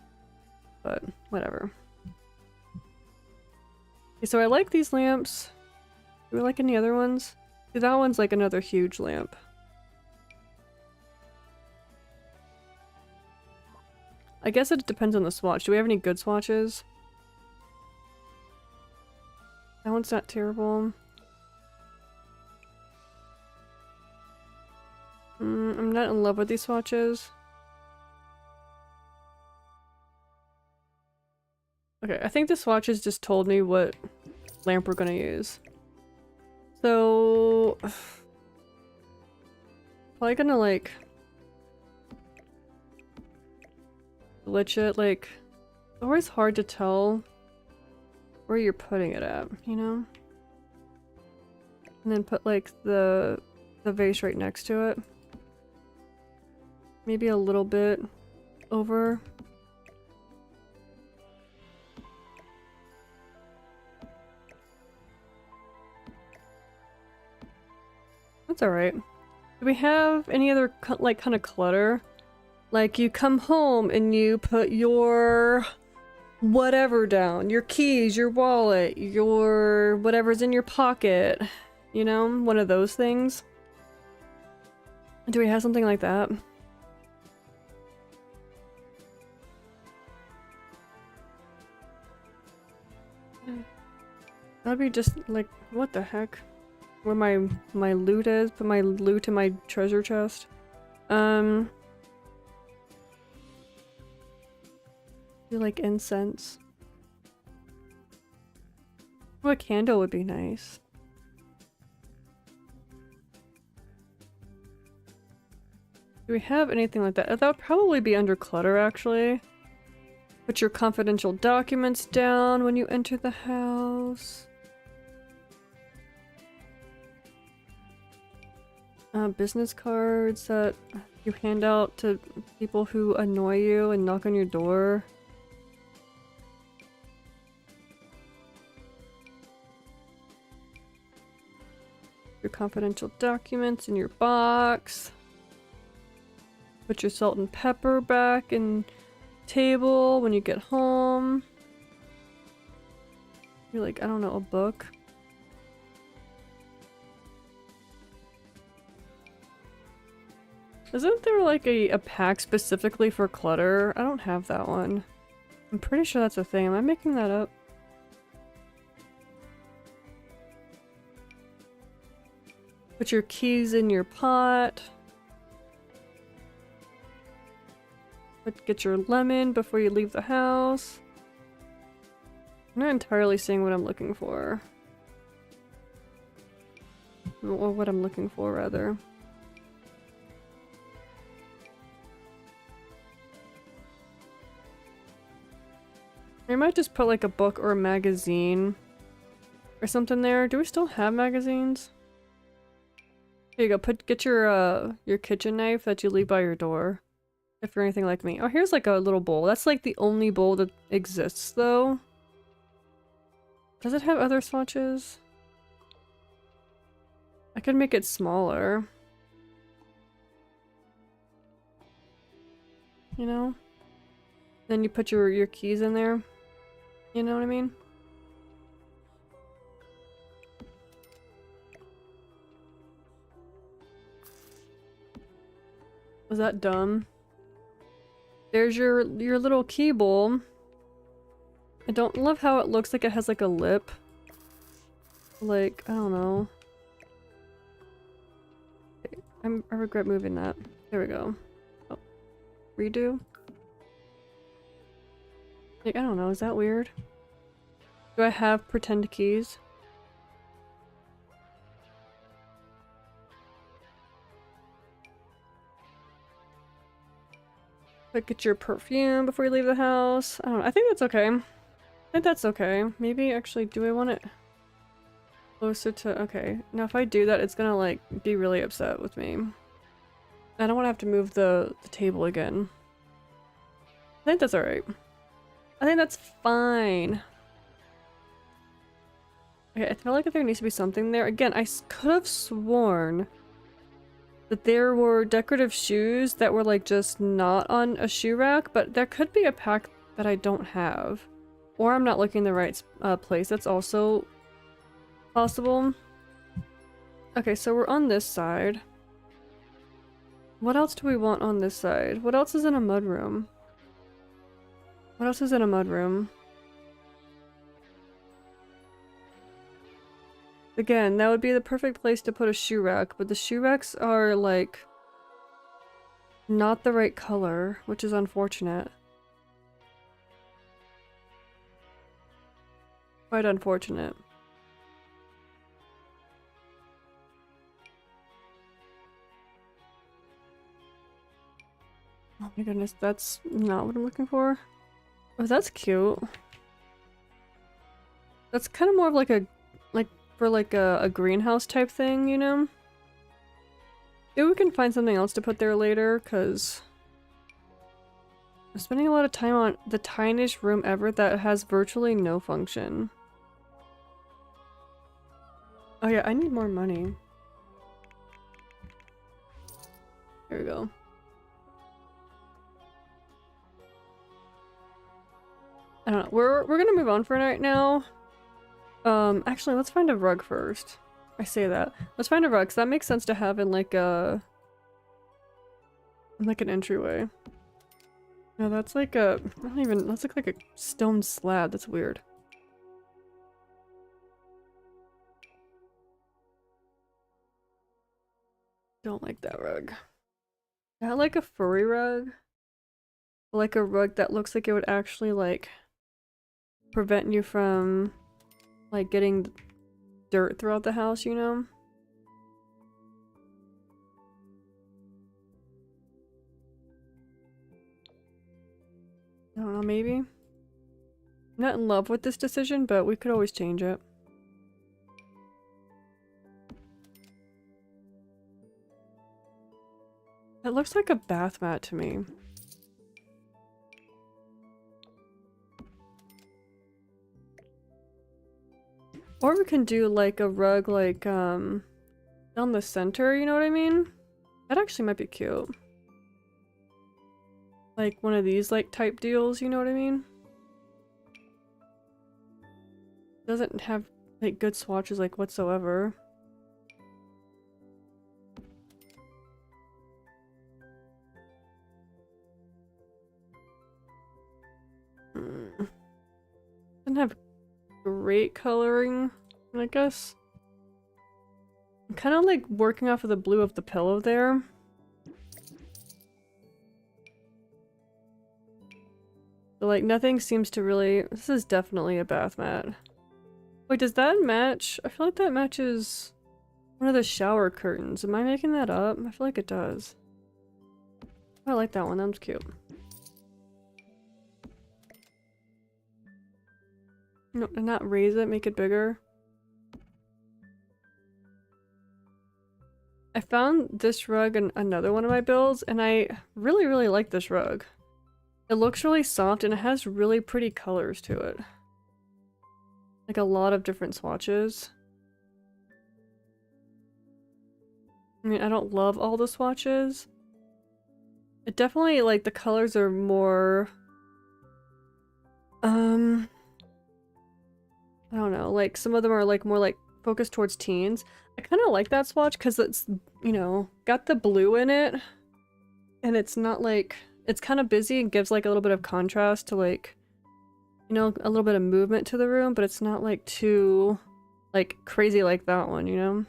but whatever. Okay, so I like these lamps. Do we like any other ones? See, that one's like another huge lamp. I guess it depends on the swatch. Do we have any good swatches? That one's not terrible. I'm not in love with these swatches. Okay, I think the swatches just told me what lamp we're gonna use. So... probably gonna like... glitch it, like... it's always hard to tell where you're putting it at, you know? And then put like the vase right next to it. Maybe a little bit over. That's alright. Do we have any other like kind of clutter? Like you come home and you put your whatever down, your keys, your wallet, your whatever's in your pocket, you know, one of those things. Do we have something like that? That'd be just like, what the heck? Where my loot is? Put my loot in my treasure chest. Do like incense. Oh, a candle would be nice. Do we have anything like that? That would probably be under clutter, actually. Put your confidential documents down when you enter the house. Business cards that you hand out to people who annoy you and knock on your door. Your confidential documents in your box. Put your salt and pepper back in table when you get home. You're like, I don't know, a book. Isn't there like a pack specifically for clutter? I don't have that one. I'm pretty sure that's a thing. Am I making that up? Put your keys in your pot. Get your lemon before you leave the house. I'm not entirely seeing what I'm looking for. Or what I'm looking for, rather. I might just put like a book or a magazine or something there. Do we still have magazines? Here you go. Get your kitchen knife that you leave by your door. If you're anything like me. Oh, here's like a little bowl. That's like the only bowl that exists, though. Does it have other swatches? I could make it smaller. You know? Then you put your keys in there. You know what I mean? Was that dumb? There's your little key bowl. I don't love how it looks like it has like a lip. Like, I don't know. I regret moving that. There we go. Oh. Redo? Like, I don't know, is that weird? Do I have pretend keys? Like, get your perfume before you leave the house. I don't know. I think that's okay. I think that's okay. Maybe, actually, do I want it closer to... Okay. Now, if I do that, it's gonna, like, be really upset with me. I don't want to have to move the table again. I think that's alright. I think that's fine. Okay, I feel like there needs to be something there. Again, I could have sworn that there were decorative shoes that were like just not on a shoe rack, but there could be a pack that I don't have. Or I'm not looking in the right place. That's also possible. Okay, so we're on this side. What else do we want on this side? What else is in a mudroom? What else is in a mudroom? Again, that would be the perfect place to put a shoe rack, but the shoe racks are, like, not the right color, which is unfortunate. Quite unfortunate. Oh my goodness, that's not what I'm looking for. Oh, that's cute. That's kind of more of like a, for like a greenhouse type thing, you know? Maybe we can find something else to put there later, because I'm spending a lot of time on the tiniest room ever that has virtually no function. Oh yeah, I need more money. Here we go. I don't know. We're gonna move on for right now. Actually, let's find a rug first. I say that. Let's find a rug, because that makes sense to have in like a... like an entryway. No, that's like a... I don't even... That's like a stone slab. That's weird. Don't like that rug. I like a furry rug. Like a rug that looks like it would actually like prevent you from like getting dirt throughout the house, you know? I don't know, maybe? I'm not in love with this decision, but we could always change it. It looks like a bath mat to me. Or we can do like a rug like down the center, you know what I mean? That actually might be cute. Like one of these like type deals, you know what I mean? Doesn't have like good swatches like whatsoever. Doesn't have great coloring, I guess. I'm kind of like working off of the blue of the pillow there. So like nothing seems to really... This is definitely a bath mat. Wait, does that match? I feel like that matches one of the shower curtains. Am I making that up? I feel like it does. I like that one. That one's cute. No, and not raise it, make it bigger. I found this rug in another one of my builds, and I really, really like this rug. It looks really soft, and it has really pretty colors to it. Like a lot of different swatches. I mean, I don't love all the swatches. It definitely, like, the colors are more... I don't know, like, some of them are, like, more, like, focused towards teens. I kind of like that swatch because it's, you know, got the blue in it. And it's not, like... It's kind of busy and gives, like, a little bit of contrast to, like... You know, a little bit of movement to the room, but it's not, like, too... Like, crazy like that one, you know?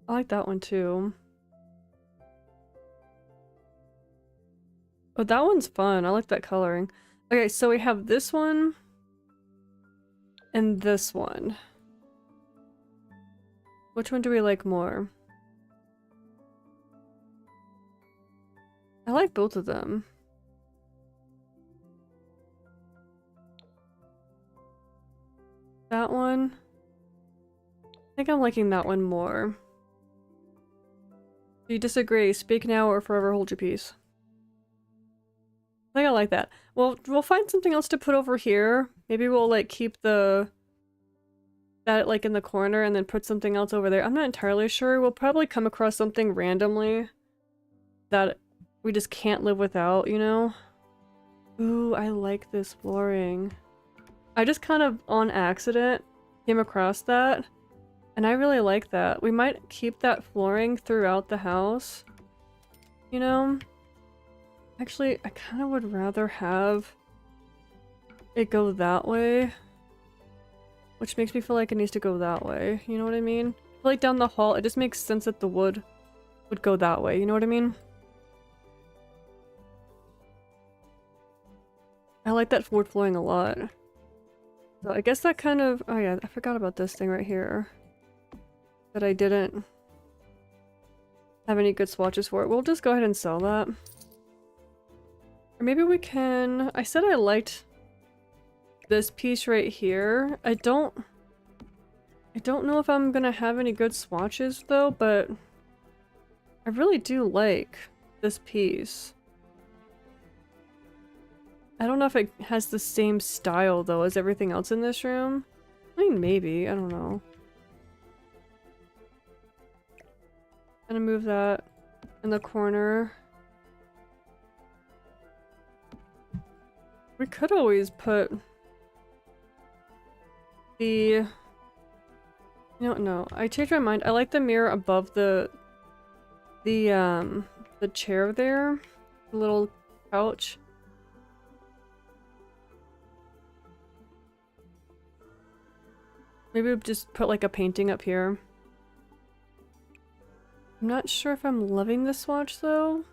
I like that one, too. Oh, that one's fun. I like that coloring. Okay, so we have this one... And this one. Which one do we like more? I like both of them. That one? I think I'm liking that one more. If you disagree, speak now or forever hold your peace. I think I like that. Well, we'll find something else to put over here. Maybe we'll like keep that like in the corner and then put something else over there. I'm not entirely sure. We'll probably come across something randomly that we just can't live without, you know? Ooh, I like this flooring. I just kind of on accident came across that, and I really like that. We might keep that flooring throughout the house, you know? Actually, I kind of would rather have it go that way, which makes me feel like it needs to go that way, you know what I mean? I feel like down the hall, it just makes sense that the wood would go that way, you know what I mean? I like that wood flooring a lot. So I guess that kind of... Oh yeah, I forgot about this thing right here. That I didn't have any good swatches for it. We'll just go ahead and sell that. Or maybe we can... I said I liked this piece right here. I don't know if I'm gonna have any good swatches though, but I really do like this piece. I don't know if it has the same style though as everything else in this room. I mean, maybe, I don't know. I'm gonna move that in the corner. We could always put the... No, I changed my mind. I like the mirror above the chair there. The little couch. Maybe we'll just put like a painting up here. I'm not sure if I'm loving this swatch though.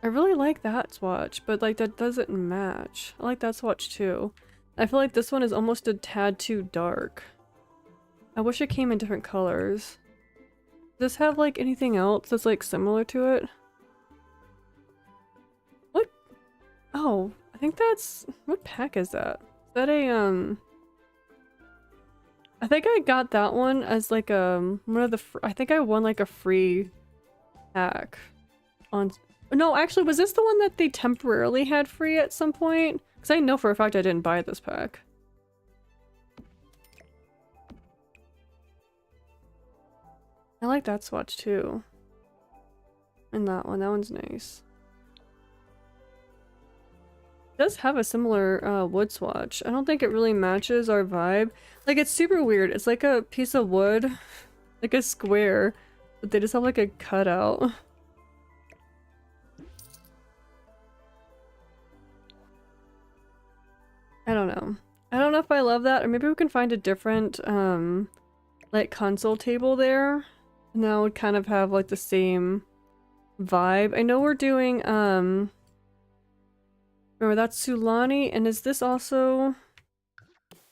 I really like that swatch, but like that doesn't match. I like that swatch too. I feel like this one is almost a tad too dark. I wish it came in different colors. Does this have like anything else that's like similar to it? What? Oh, I think that's... What pack is that? Is that a, I think I got that one as like, one of the I think I won like a free pack on... No, actually, was this the one that they temporarily had free at some point? Because I know for a fact I didn't buy this pack. I like that swatch too. And that one's nice. It does have a similar wood swatch. I don't think it really matches our vibe. Like, it's super weird. It's like a piece of wood, like a square, but they just have like a cutout. I don't know. I don't know if I love that. Or maybe we can find a different, like console table there. And that would kind of have like the same vibe. I know we're doing, remember that's Sulani, and is this also...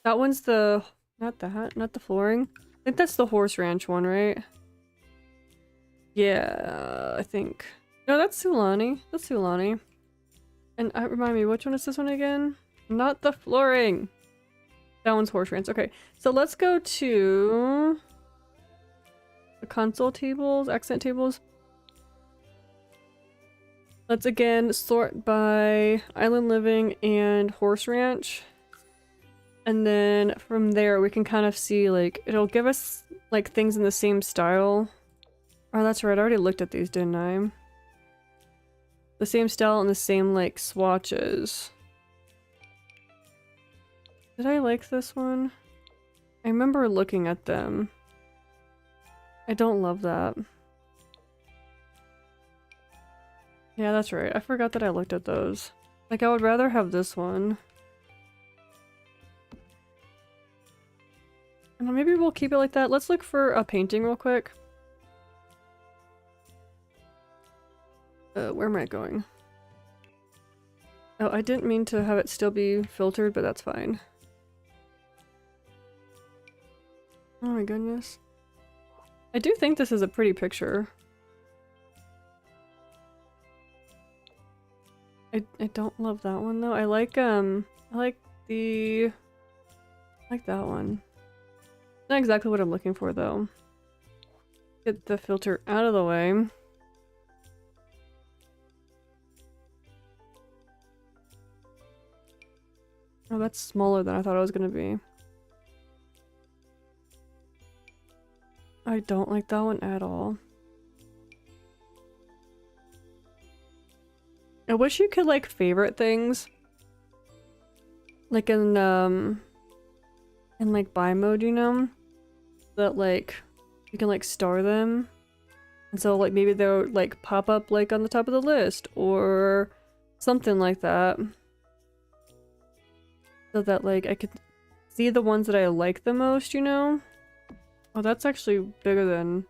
That one's the... Not the flooring. I think that's the horse ranch one, right? Yeah, I think. No, that's Sulani. That's Sulani. And remind me, which one is this one again? Not the flooring. That one's horse ranch. Okay, so let's go to the console tables, accent tables. Let's again sort by Island Living and Horse Ranch. And then from there we can kind of see, like, it'll give us like things in the same style. Oh, that's right, I already looked at these, didn't I? The same style and the same like swatches. Did I like this one? I remember looking at them. I don't love that. Yeah, that's right. I forgot that I looked at those. Like, I would rather have this one. And maybe we'll keep it like that. Let's look for a painting real quick. Where am I going? Oh, I didn't mean to have it still be filtered, but that's fine. Oh my goodness. I do think this is a pretty picture. I don't love that one though. I like that one. Not exactly what I'm looking for though. Get the filter out of the way. Oh, that's smaller than I thought it was gonna be. I don't like that one at all. I wish you could like favorite things. Like in like buy mode, you know? That like you can like star them. And so like maybe they'll like pop up like on the top of the list or something like that. So that like I could see the ones that I like the most, you know? Oh, that's actually bigger than...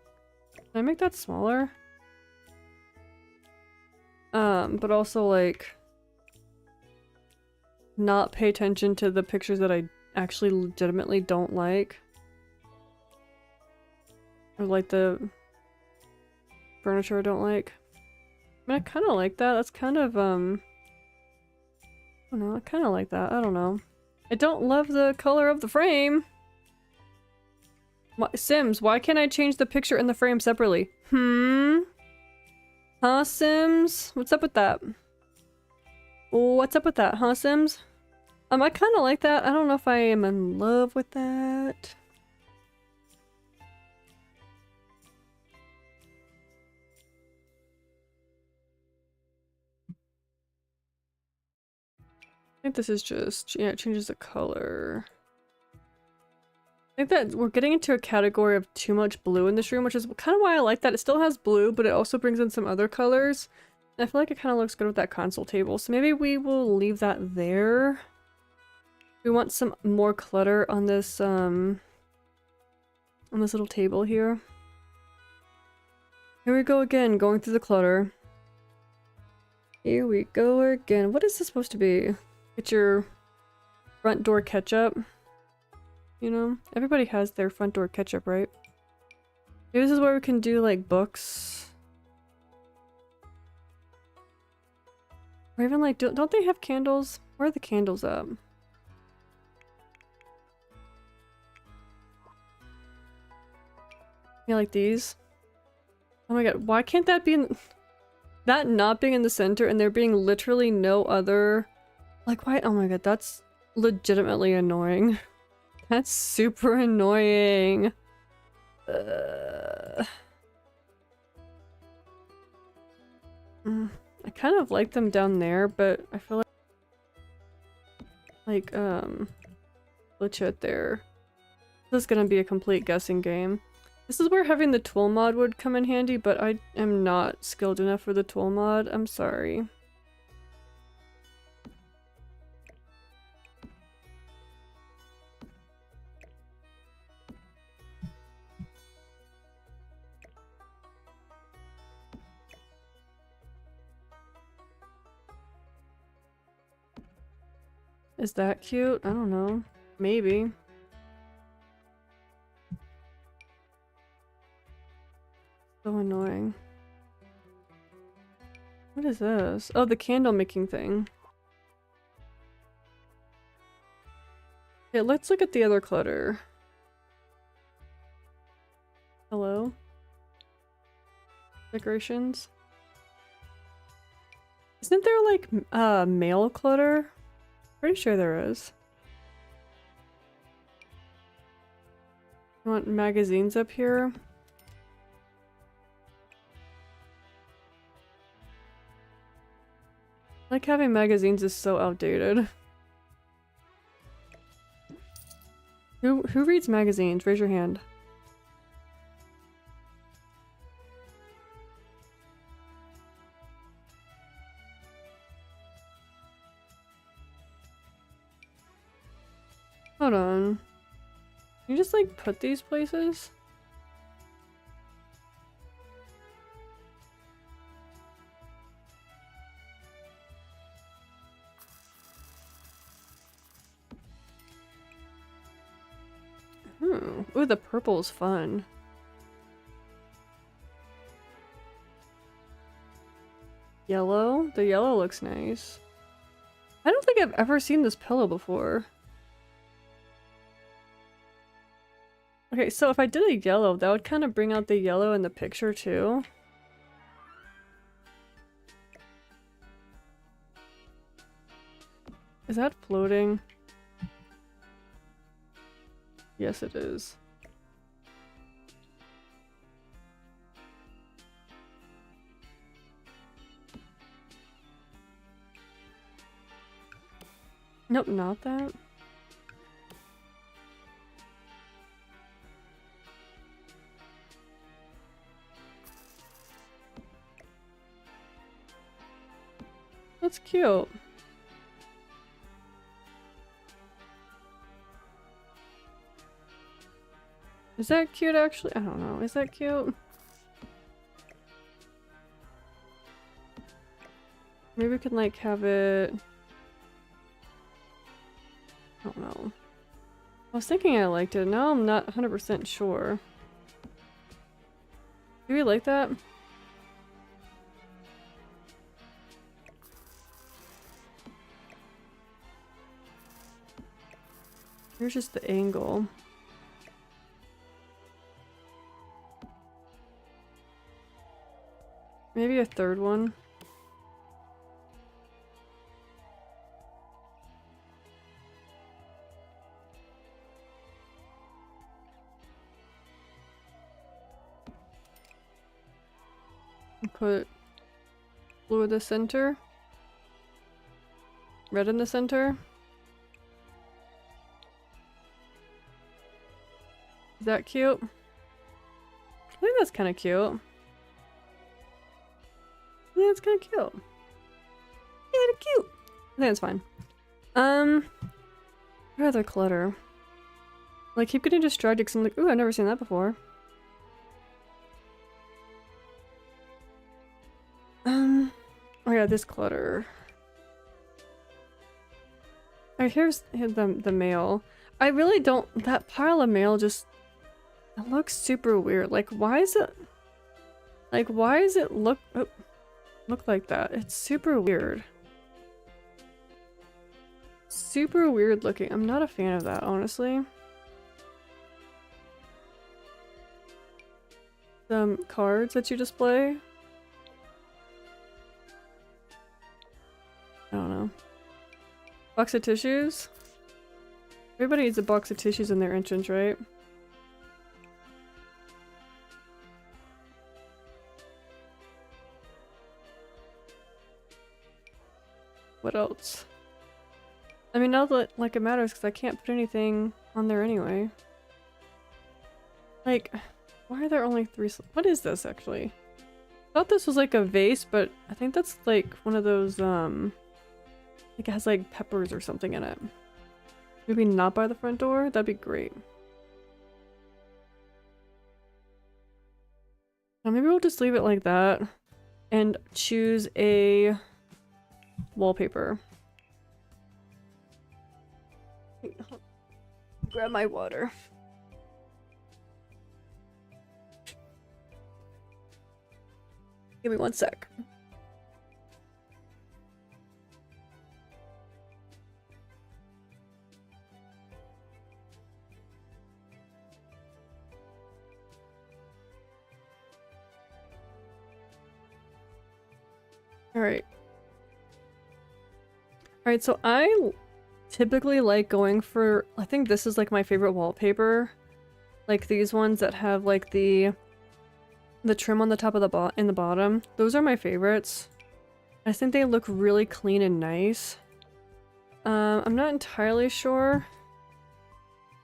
Can I make that smaller? But also like not pay attention to the pictures that I actually legitimately don't like. Or like the furniture I don't like. I mean, I kind of like that. That's kind of, I don't know, I kind of like that. I don't know. I don't love the color of the frame. Sims, why can't I change the picture and the frame separately? Huh, Sims? What's up with that? What's up with that, huh, Sims? I kind of like that. I don't know if I am in love with that. I think this is just, yeah, it changes the color. I think that we're getting into a category of too much blue in this room, which is kind of why I like that. It still has blue, but it also brings in some other colors. And I feel like it kind of looks good with that console table. So maybe we will leave that there. We want some more clutter on this little table here. Here we go again, going through the clutter. Here we go again. What is this supposed to be? Get your front door ketchup. You know, everybody has their front door ketchup, right? Maybe this is where we can do like books. Or even like, don't they have candles? Where are the candles at? Yeah, like these. Oh my god, why can't that be in... That not being in the center and there being literally no other... Like, why? Oh my god, that's legitimately annoying. That's super annoying. I kind of like them down there, but I feel like glitch it there. This is gonna be a complete guessing game. This is where having the tool mod would come in handy, but I am not skilled enough for the tool mod. I'm sorry. Is that cute? I don't know. Maybe. So annoying. What is this? Oh, the candle making thing. Okay, let's look at the other clutter. Hello? Decorations? Isn't there like mail clutter? Pretty sure there is. You want magazines up here? Like having magazines is so outdated. Who reads magazines? Raise your hand. Hold on. Can you just like put these places? Ooh, the purple's fun. Yellow? The yellow looks nice. I don't think I've ever seen this pillow before. Okay, so if I did a yellow, that would kind of bring out the yellow in the picture too. Is that floating? Yes, it is. Nope, not that. That's cute. Is that cute actually? I don't know. Is that cute? Maybe we can like have it... I don't know. I was thinking I liked it. Now I'm not 100% sure. Do we like that? Here's just the angle. Maybe a third one. Put blue in the center. Red in the center. Is that cute? I think that's kind of cute. Yeah, it's kind of cute. Kind of cute. I think it's fine. What other clutter? Like, keep getting distracted because I'm like, ooh, I've never seen that before. Oh yeah, this clutter. Alright, here's the mail. I really don't. That pile of mail just. It looks super weird. Like, why is it. Like, why does it look like that? It's super weird. Super weird looking. I'm not a fan of that, honestly. Some cards that you display. I don't know. Box of tissues? Everybody needs a box of tissues in their entrance, right? What else? I mean, not that like it matters because I can't put anything on there anyway. Like, why are there only 3? What is this actually? I thought this was like a vase, but I think that's like one of those, like it has like peppers or something in it. Maybe not by the front door? That'd be great. Now maybe we'll just leave it like that and choose a wallpaper. Grab my water. Give me 1 sec. Alright. Alright, so I typically like going for, I think this is like my favorite wallpaper. Like these ones that have like the trim on the top of the in the bottom. Those are my favorites. I think they look really clean and nice. I'm not entirely sure.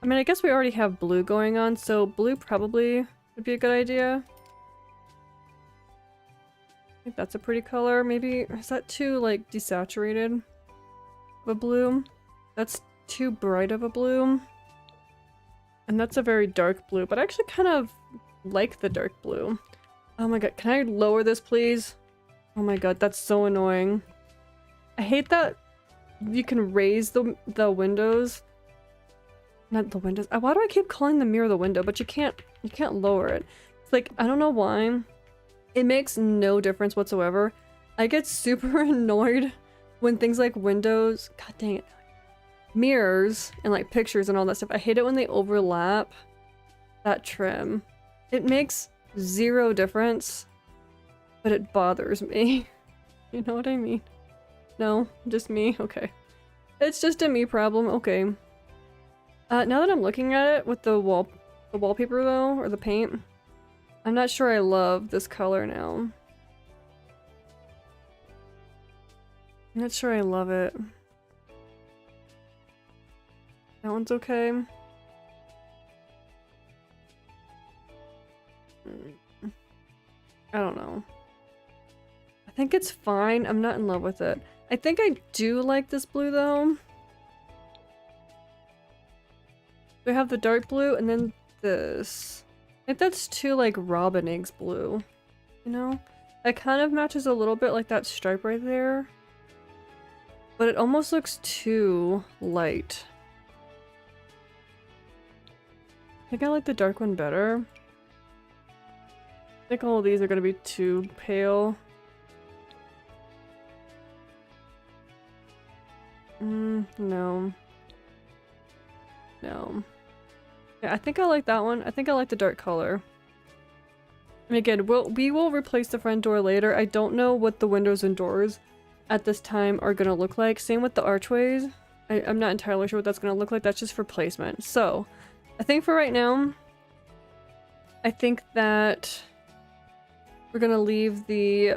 I mean, I guess we already have blue going on, so blue probably would be a good idea. I think that's a pretty color. Maybe, is that too, like, desaturated of a blue? That's too bright of a blue. And that's a very dark blue, but I actually kind of like the dark blue. Oh my god, can I lower this, please? Oh my god, that's so annoying. I hate that you can raise the windows. Not the windows. Why do I keep calling the mirror the window? But you can't lower it. It's like, I don't know why. It makes no difference whatsoever. I get super annoyed when things like windows, god dang it, mirrors and like pictures and all that stuff. I hate it when they overlap that trim. It makes zero difference, but it bothers me. You know what I mean? No, just me? Okay. It's just a me problem, okay. Now that I'm looking at it with the wallpaper though, or the paint, I'm not sure I love this color now. I'm not sure I love it. That one's okay. I don't know. I think it's fine. I'm not in love with it. I think I do like this blue though. We have the dark blue and then this. I think that's too like robin eggs blue. You know? It kind of matches a little bit like that stripe right there. But it almost looks too light. I think I like the dark one better. I think all of these are gonna be too pale. No. No. Yeah, I think I like that one. I think I like the dark color. And again, we will replace the front door later. I don't know what the windows and doors at this time are gonna look like. Same with the archways. I'm not entirely sure what that's gonna look like. That's just for placement. So, I think for right now, I think that we're gonna leave the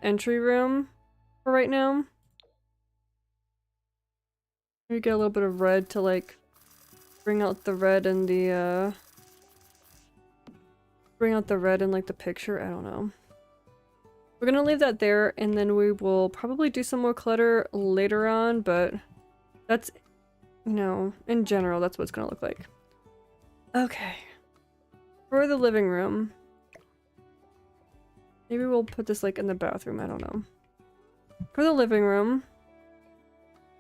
entry room for right now. Maybe get a little bit of red to like bring out the red and the bring out the red in like the picture. I don't know. We're gonna leave that there and then we will probably do some more clutter later on, but that's, you know, in general, that's what it's gonna look like. Okay. For the living room. Maybe we'll put this like in the bathroom, I don't know. For the living room,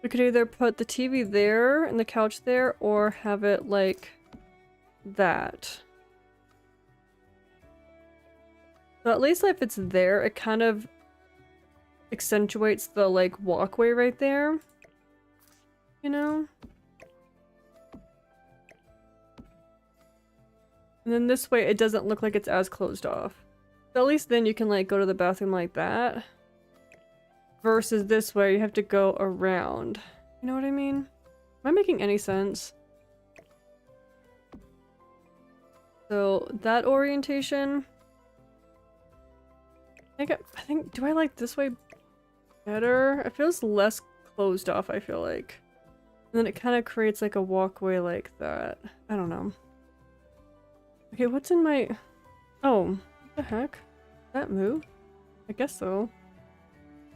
we could either put the TV there and the couch there or have it like that. So at least if it's there, it kind of accentuates the like walkway right there. You know? And then this way it doesn't look like it's as closed off. So at least then you can like go to the bathroom like that. Versus this way you have to go around. You know what I mean? Am I making any sense? So that orientation. I think, do I like this way better? It feels less closed off, I feel like. And then it kind of creates like a walkway like that. I don't know. Okay, what's in my... Oh, what the heck? Did that move? I guess so.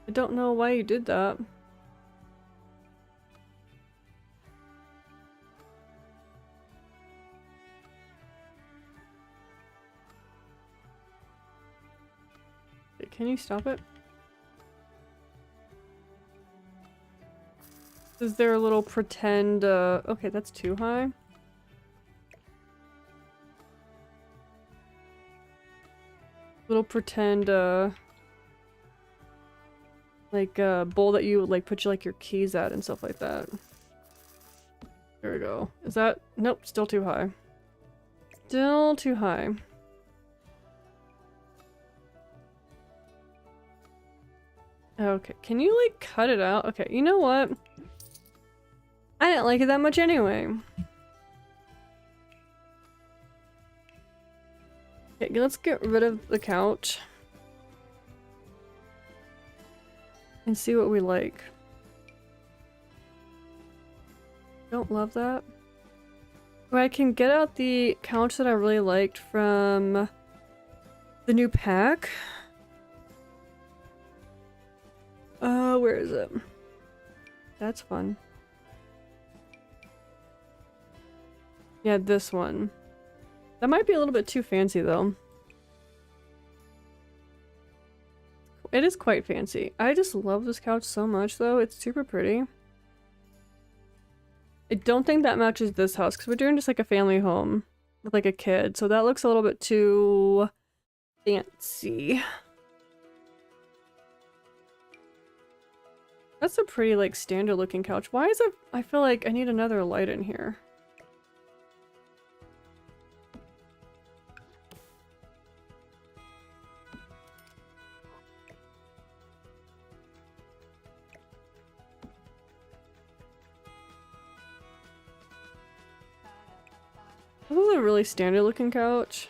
I don't know why you did that. Can you stop it? Is there a little pretend, okay, that's too high. Little pretend, like a bowl that you would like put like your keys at and stuff like that. There we go. Is that? Nope, still too high. Still too high. Okay, can you like cut it out? Okay, you know what? I didn't like it that much anyway. Okay, let's get rid of the couch. And see what we like. Don't love that. Well, I can get out the couch that I really liked from the new pack. Where is it? That's fun. Yeah, this one. That might be a little bit too fancy though. It is quite fancy. I just love this couch so much though. It's super pretty. I don't think that matches this house because we're doing just like a family home with like a kid. So that looks a little bit too fancy. That's a pretty like standard looking couch. Why is it? I feel like I need another light in here. This is a really standard looking couch.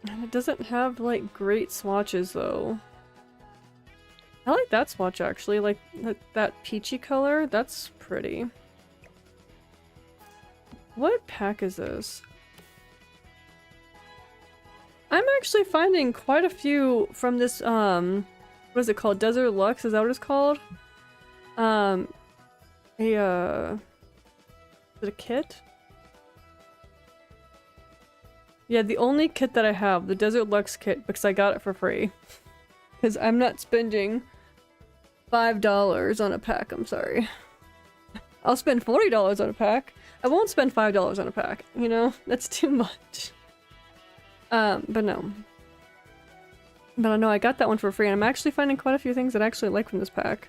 And it doesn't have like great swatches though. I like that swatch actually, like that peachy color, that's pretty. What pack is this? I'm actually finding quite a few from this, what is it called? Desert Luxe, is that what it's called? Is it a kit? Yeah, the only kit that I have, the Desert Luxe kit, because I got it for free. Because I'm not spending $5 on a pack, I'm sorry. I'll spend $40 on a pack. I won't spend $5 on a pack, you know? That's too much. But no. But I know I got that one for free, and I'm actually finding quite a few things that I actually like from this pack.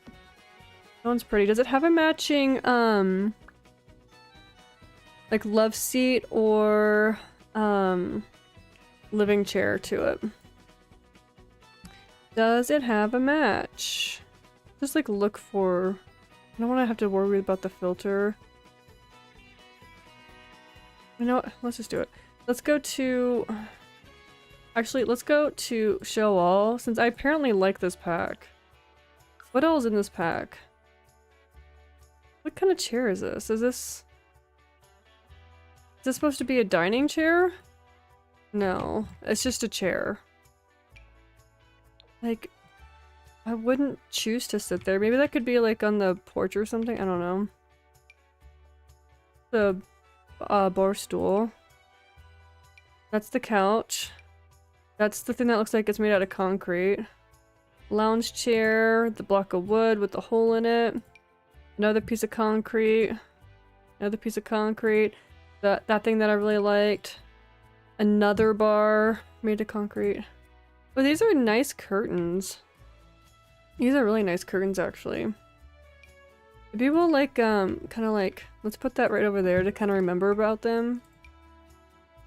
That one's pretty. Does it have a matching, like love seat or, living chair to it? Does it have a match? Just like look for... I don't want to have to worry about the filter. You know what? Let's just do it. Let's go to... Actually, let's go to show all, since I apparently like this pack. What else is in this pack? What kind of chair is this? Is this supposed to be a dining chair? No, it's just a chair. Like, I wouldn't choose to sit there. Maybe that could be like on the porch or something. I don't know. The bar stool. That's the couch. That's the thing that looks like it's made out of concrete. Lounge chair, the block of wood with the hole in it. Another piece of concrete. Another piece of concrete. That thing that I really liked. Another bar made of concrete. Oh, these are nice curtains. These are really nice curtains, actually. Maybe we'll like, kind of like, let's put that right over there to kind of remember about them.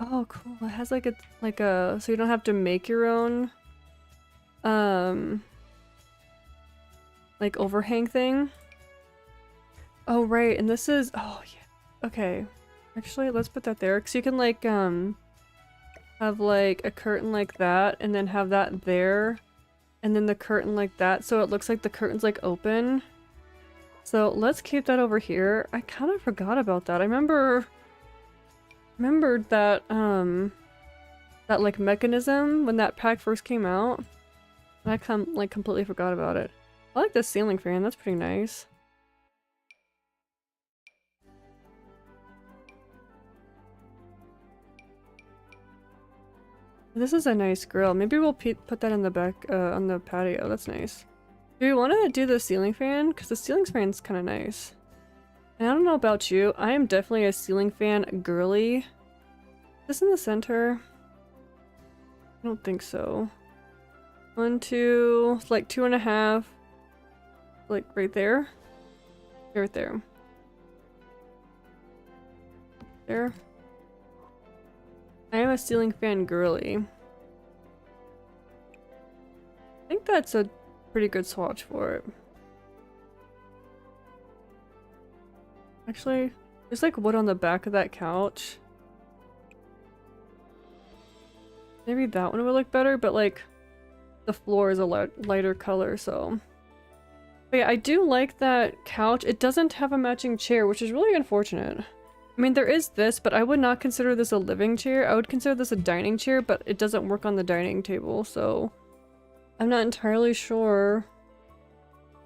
Oh, cool. It has like a, so you don't have to make your own, like overhang thing. Oh, right. And this is, oh, yeah. Okay. Actually, let's put that there. Because you can like, have like a curtain like that and then have that there. And then the curtain like that. So it looks like the curtain's like open. So let's keep that over here. I kind of forgot about that. I remembered that, that like mechanism when that pack first came out. And I completely forgot about it. I like this ceiling fan. That's pretty nice. This is a nice grill. Maybe we'll put that in the back, on the patio. That's nice. Do we want to do the ceiling fan? Because the ceiling fan's kind of nice. And I don't know about you, I am definitely a ceiling fan girly. Is this in the center? I don't think so. 1, 2, like 2.5. Like right there. Right there. There. I am a ceiling fan girly. I think that's a pretty good swatch for it. Actually, there's like wood on the back of that couch. Maybe that one would look better, but like the floor is a lighter color, so. But yeah, I do like that couch. It doesn't have a matching chair, which is really unfortunate. I mean, there is this, but I would not consider this a living chair. I would consider this a dining chair, but it doesn't work on the dining table, so I'm not entirely sure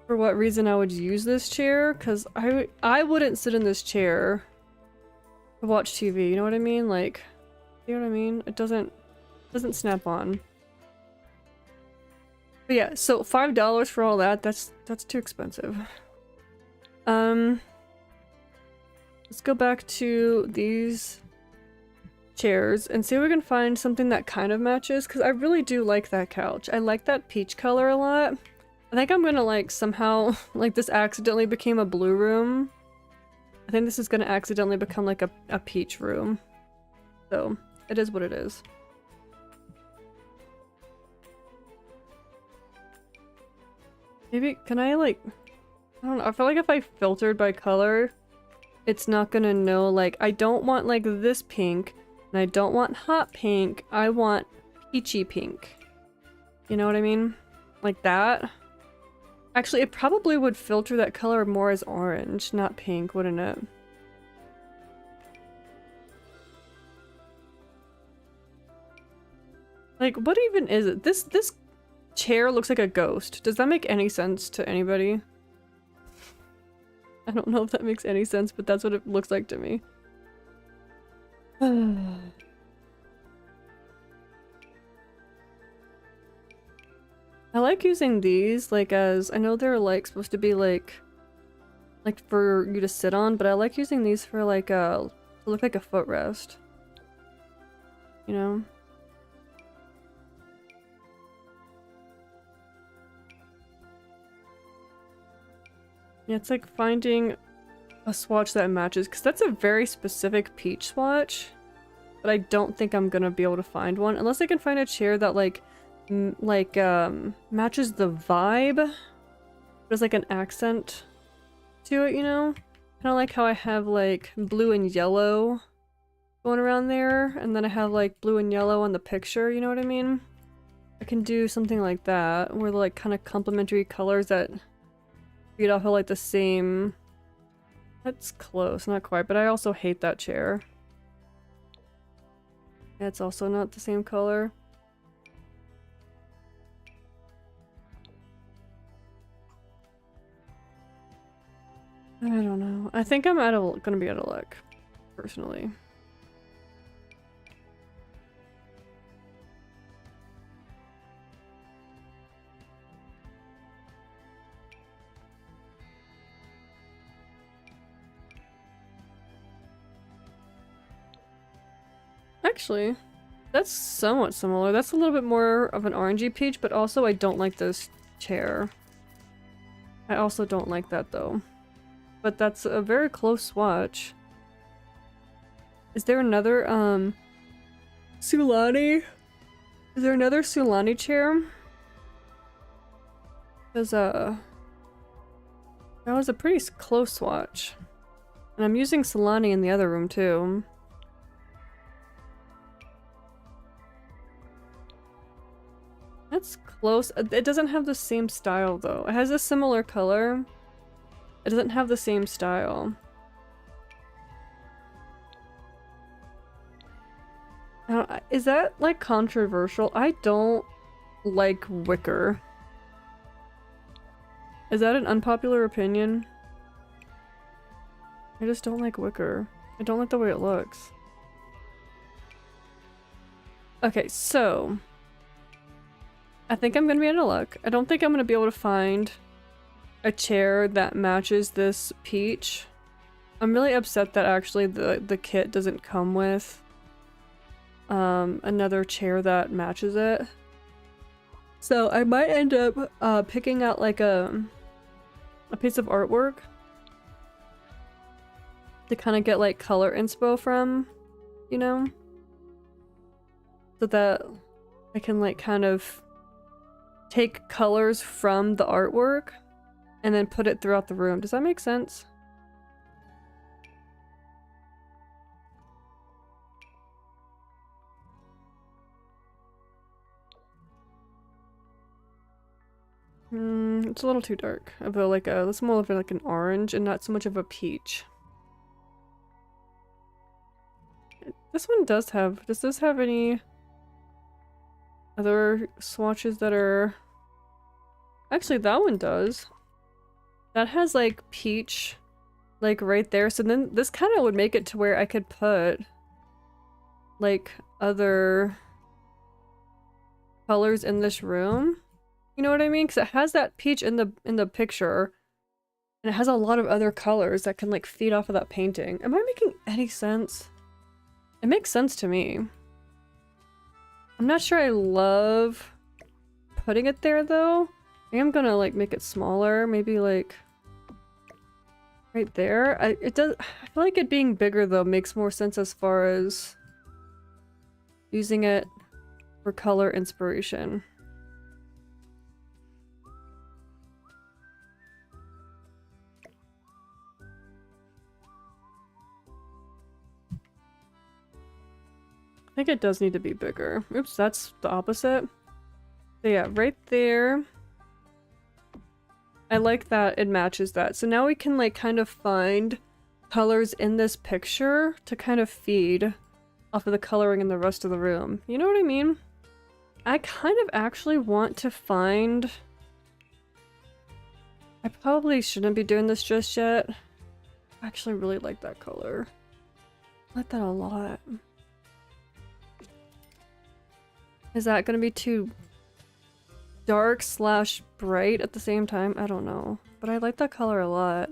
for what reason I would use this chair, because I wouldn't sit in this chair to watch TV, you know what I mean? Like, you know what I mean? It doesn't snap on. But yeah, so $5 for all that, that's too expensive. Let's go back to these chairs and see if we can find something that kind of matches, because I really do like that couch. I like that peach color a lot. I think I'm gonna like somehow, like this accidentally became a blue room. I think this is gonna accidentally become like a peach room. So, it is what it is. Maybe, can I like, I don't know, I feel like if I filtered by color, it's not gonna know, like, I don't want like this pink, and I don't want hot pink, I want peachy pink. You know what I mean? Like that. Actually, it probably would filter that color more as orange, not pink, wouldn't it? Like, what even is it? This chair looks like a ghost. Does that make any sense to anybody? I don't know if that makes any sense, but that's what it looks like to me. I like using these, like, as I know they're like supposed to be like for you to sit on, but I like using these for like to look like a footrest. You know? Yeah, it's like finding a swatch that matches, because that's a very specific peach swatch, but I don't think I'm gonna be able to find one unless I can find a chair that like matches the vibe. There's like an accent to it, you know? Kind of like how I have like blue and yellow going around there, and then I have like blue and yellow on the picture, you know what I mean? I can do something like that, where they're like kind of complementary colors that feed off of like the same... That's close, not quite, but I also hate that chair. It's also not the same color. I don't know. I think I'm gonna be out of luck, personally. Actually, that's somewhat similar. That's a little bit more of an orangey peach, but also I don't like this chair. I also don't like that though. But that's a very close swatch. Is there another, Sulani? Is there another Sulani chair? Because, that was a pretty close swatch. And I'm using Sulani in the other room too. That's close. It doesn't have the same style though. It has a similar color. It doesn't have the same style. Is that like controversial? I don't like wicker. Is that an unpopular opinion? I just don't like wicker. I don't like the way it looks. Okay, so I think I'm gonna be out of luck. I don't think I'm gonna be able to find a chair that matches this peach. I'm really upset that actually the kit doesn't come with another chair that matches it. So I might end up picking out like a piece of artwork to kind of get like color inspo from, you know? So that I can like kind of take colors from the artwork and then put it throughout the room. Does that make sense? It's a little too dark. Of a like a, it's more of like an orange and not so much of a peach. This one does have, does this have any other swatches that are... Actually, that one does. That has like peach like right there. So then this kind of would make it to where I could put like other colors in this room. You know what I mean? Because it has that peach in the picture, and it has a lot of other colors that can like feed off of that painting. Am I making any sense? It makes sense to me. I'm not sure I love putting it there though. I am gonna like make it smaller, maybe like right there. It does. I feel like it being bigger though makes more sense as far as using it for color inspiration. I think it does need to be bigger. Oops, that's the opposite. So yeah, right there. I like that it matches that. So now we can like kind of find colors in this picture to kind of feed off of the coloring in the rest of the room. You know what I mean? I kind of actually want to find... I probably shouldn't be doing this just yet. I actually really like that color. I like that a lot. Is that gonna be too dark slash bright at the same time? I don't know. But I like that color a lot.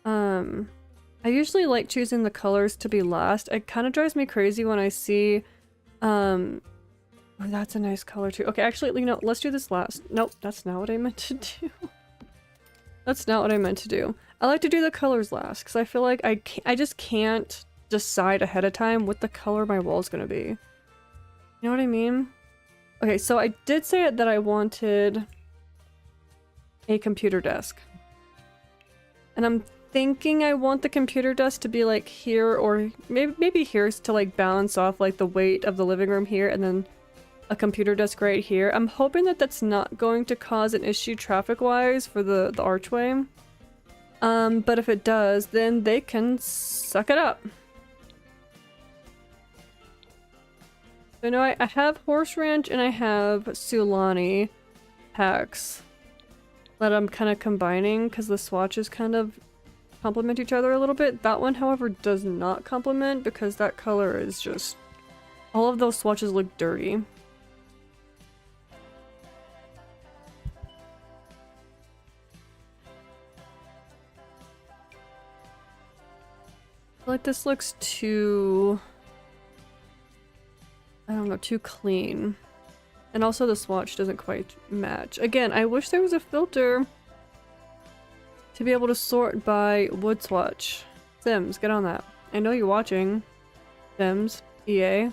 I usually like choosing the colors to be last. It kind of drives me crazy when I see, oh, that's a nice color too. Okay, actually, you know, let's do this last. Nope, that's not what I meant to do. That's not what I meant to do. I like to do the colors last because I feel like I just can't decide ahead of time what the color my wall is gonna be. You know what I mean? Okay, so I did say that I wanted a computer desk. And I'm thinking I want the computer desk to be like here, or maybe here's to like balance off like the weight of the living room here, and then a computer desk right here. I'm hoping that that's not going to cause an issue traffic-wise for the archway. But if it does, then they can suck it up. So now I have Horse Ranch and I have Sulani packs that I'm kind of combining because the swatches kind of complement each other a little bit. That one, however, does not complement because that color is just... all of those swatches look dirty. I feel like this looks too... I don't know, too clean. And also the swatch doesn't quite match. Again, I wish there was a filter to be able to sort by wood swatch. Sims, get on that. I know you're watching. Sims, EA.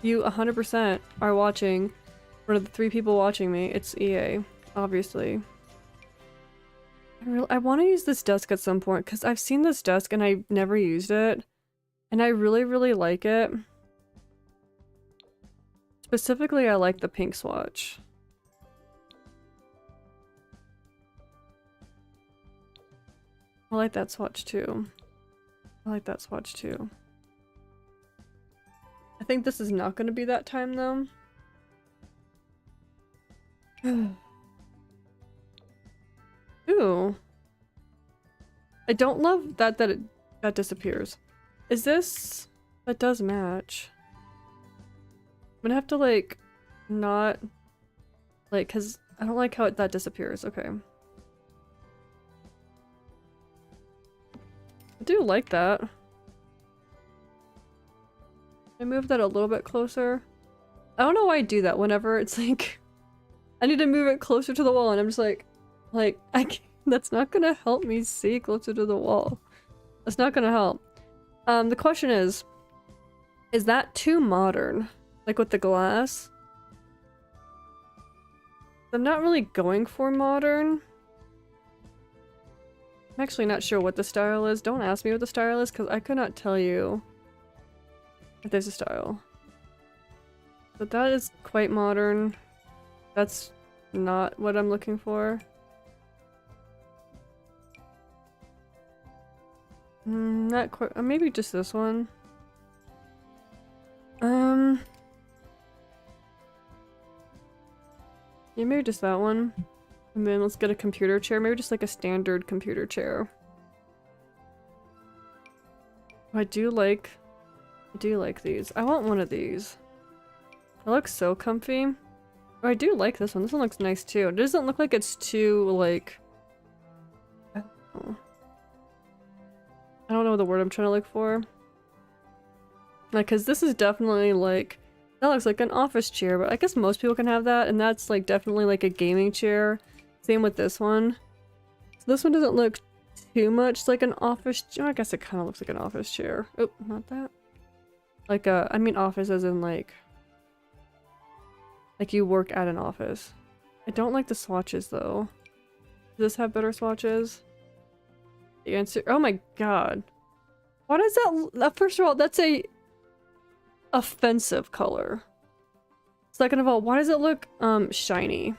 You 100% are watching. One of the 3 people watching me. It's EA, obviously. I want to use this desk at some point because I've seen this desk and I've never used it. And I really, really like it. Specifically, I like the pink swatch. I like that swatch too. I like that swatch too. I think this is not going to be that time though. Ooh. I don't love that that disappears. Is this... that does match. I'm gonna have to like not Like, cause I don't like how that disappears. Okay. I do like that. I move that a little bit closer. I don't know why I do that whenever it's like I need to move it closer to the wall and I'm just like I can't, that's not gonna help me see closer to the wall. That's not gonna help. The question is that too modern? Like with the glass? I'm not really going for modern. I'm actually not sure what the style is. Don't ask me what the style is because I could not tell you if there's a style. But that is quite modern. That's not what I'm looking for. Not quite. Maybe just this one. Yeah, maybe just that one. And then let's get a computer chair. Maybe just like a standard computer chair. I do like these. I want one of these. It looks so comfy. Oh, I do like this one. This one looks nice too. It doesn't look like it's too like... Oh. I don't know the word I'm trying to look for. Like, cause this is definitely like... That looks like an office chair, but I guess most people can have that, and that's like definitely like a gaming chair. Same with this one. So this one doesn't look too much like an office chair. I guess it kind of looks like an office chair. Oh, not that. Like I mean office as in like you work at an office. I don't like the swatches though. Does this have better swatches? The answer— oh my god. Why does that— first of all, that's a offensive color. Second of all, why does it look shiny?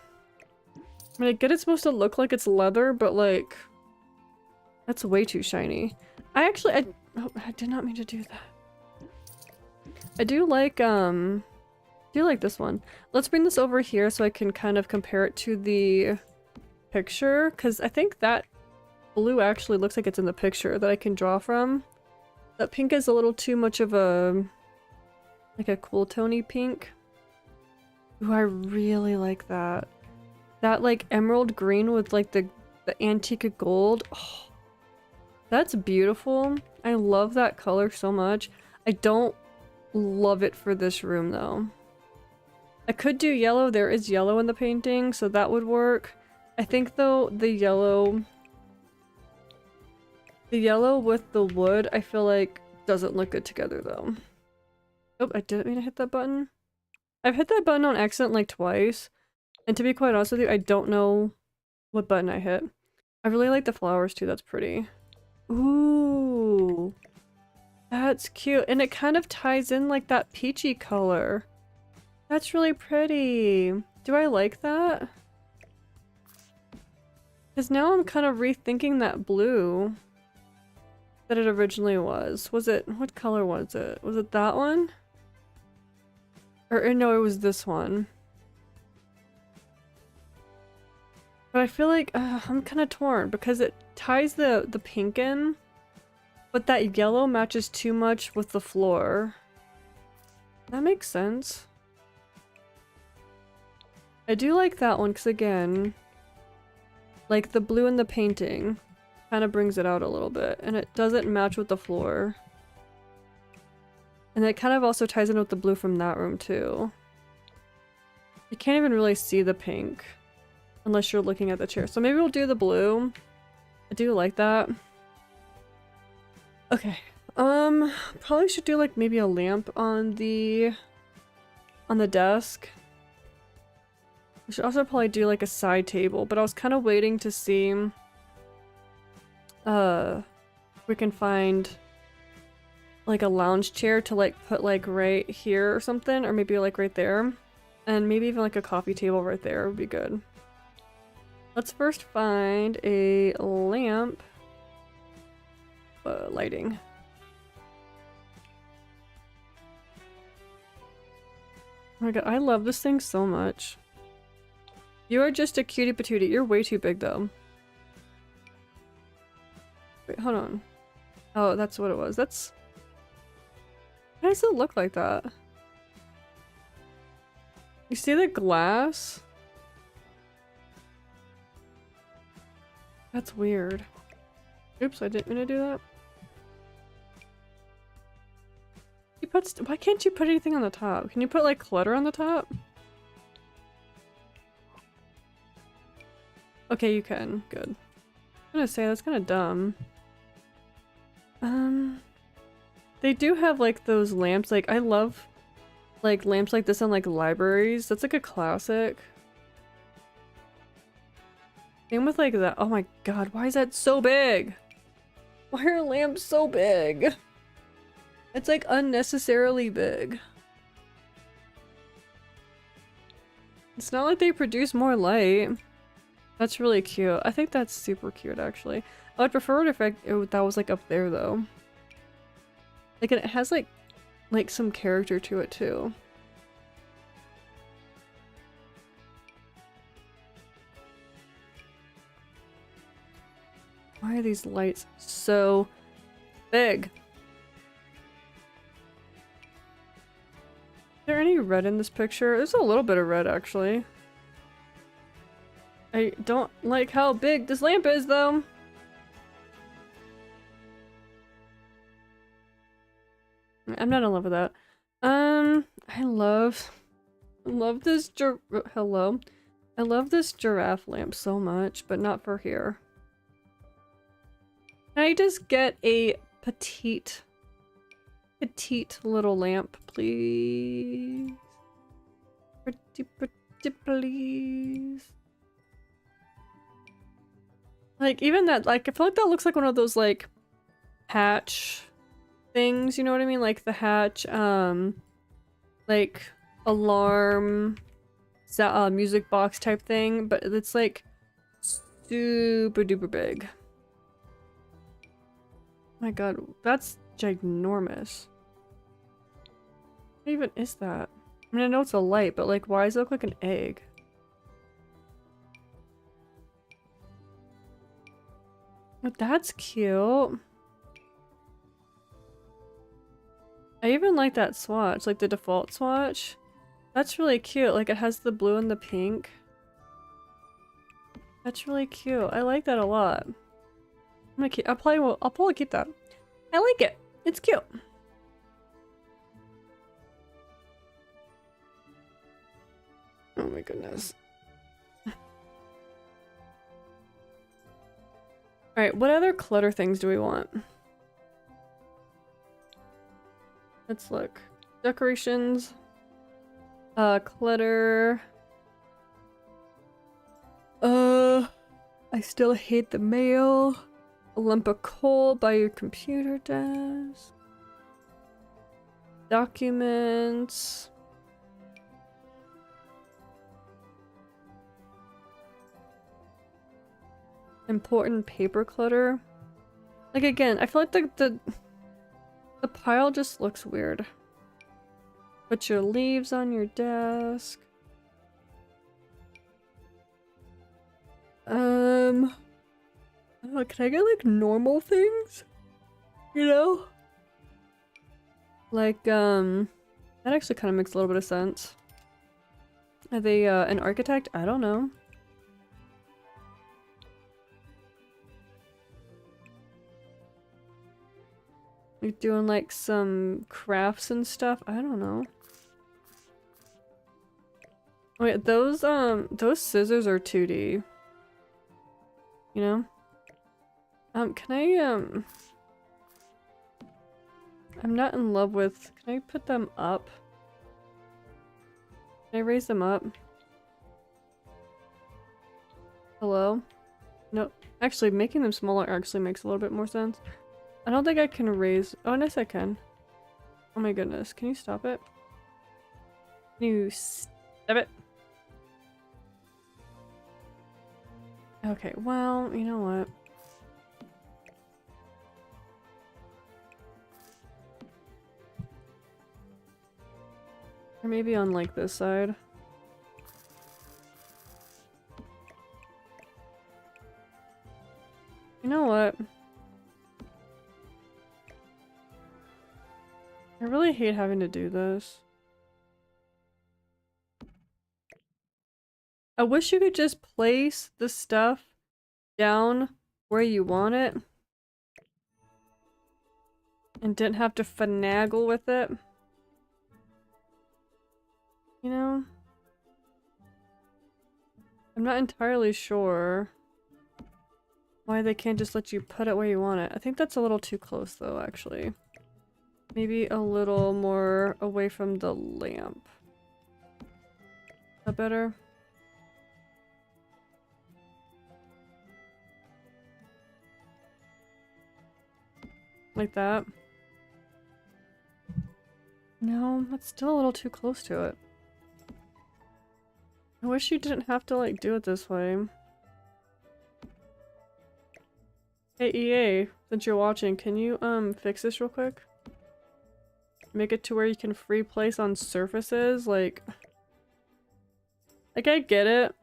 I mean, I get it's supposed to look like it's leather, but like that's way too shiny. I did not mean to do that. I do like this one. Let's bring this over here so I can kind of compare it to the picture, because I think that blue actually looks like it's in the picture that I can draw from. That pink is a little too much of a like a cool tony pink. Ooh, I really like that. That like emerald green with like the antique gold. Oh, that's beautiful. I love that color so much. I don't love it for this room though. I could do yellow. There is yellow in the painting, so that would work. I think though the yellow with the wood, I feel like doesn't look good together though. Oh, I didn't mean to hit that button. I've hit that button on accident like twice. And to be quite honest with you, I don't know what button I hit. I really like the flowers too, that's pretty. Ooh. That's cute. And it kind of ties in like that peachy color. That's really pretty. Do I like that? Because now I'm kind of rethinking that blue that it originally was. Was it— what color was it? Was it that one? Or no, it was this one. But I feel like I'm kind of torn because it ties the pink in, but that yellow matches too much with the floor. That makes sense. I do like that one because again, like the blue in the painting kind of brings it out a little bit and it doesn't match with the floor. And it kind of also ties in with the blue from that room too. You can't even really see the pink unless you're looking at the chair. So maybe we'll do the blue. I do like that. Okay. Probably should do like maybe a lamp on the desk. We should also probably do like a side table, but I was kind of waiting to see if we can find like a lounge chair to like put like right here or something, or maybe like right there, and maybe even like a coffee table right there would be good. Let's first find a lamp. Lighting. Oh my god, I love this thing so much. You are just a cutie patootie. You're way too big though. Wait, hold on. Oh, that's what it was. That's... why does it look like that? You see the glass? That's weird. Oops, I didn't mean to do that. You put why can't you put anything on the top? Can you put like clutter on the top? Okay, you can. Good. I'm gonna say that's kind of dumb. They do have like those lamps. Like I love like lamps like this in like libraries. That's like a classic. Same with like that. Oh my god, why is that so big? Why are lamps so big? It's like unnecessarily big. It's not like they produce more light. That's really cute. I think that's super cute actually. I would prefer it if that was like up there though. Like it has like some character to it too. Why are these lights so big? Is there any red in this picture? There's a little bit of red actually. I don't like how big this lamp is though. I'm not in love with that. I love this hello. I love this giraffe lamp so much, but not for here. Can I just get a petite little lamp, please? Pretty, please. Like, even that, like, I feel like that looks like one of those, like, hatch things, you know what I mean? Like the hatch, like, alarm, music box type thing, but it's, like, super duper big. My god, that's ginormous. What even is that? I mean, I know it's a light, but, like, why does it look like an egg? But that's cute. I even like that swatch, like the default swatch. That's really cute. Like it has the blue and the pink. That's really cute. I like that a lot. I'm gonna keep. I'll probably keep that. I like it. It's cute. Oh my goodness. Alright, what other clutter things do we want? Let's look. Decorations. Clutter. I still hate the mail. A lump of coal by your computer desk. Documents. Important paper clutter. Like again, I feel like the pile just looks weird. Put your leaves on your desk. I don't know, can I get like normal things? You know? Like, that actually kind of makes a little bit of sense. Are they, an architect? I don't know. You're doing like some crafts and stuff? I don't know. Wait, those scissors are 2D. You know? Can I, I'm not in love with, can I put them up? Can I raise them up? Hello? No, actually making them smaller actually makes a little bit more sense. I don't think I can raise, oh yes I can. Oh my goodness, can you stop it? Can you stop it? Okay, well, you know what? Or maybe on like this side. You know what? I really hate having to do this. I wish you could just place the stuff down where you want it and didn't have to finagle with it. You know? I'm not entirely sure why they can't just let you put it where you want it. I think that's a little too close though, actually. Maybe a little more away from the lamp. Is that better? Like that? No, that's still a little too close to it. I wish you didn't have to like do it this way. Hey EA, since you're watching, can you fix this real quick? Make it to where you can free place on surfaces, like I get it.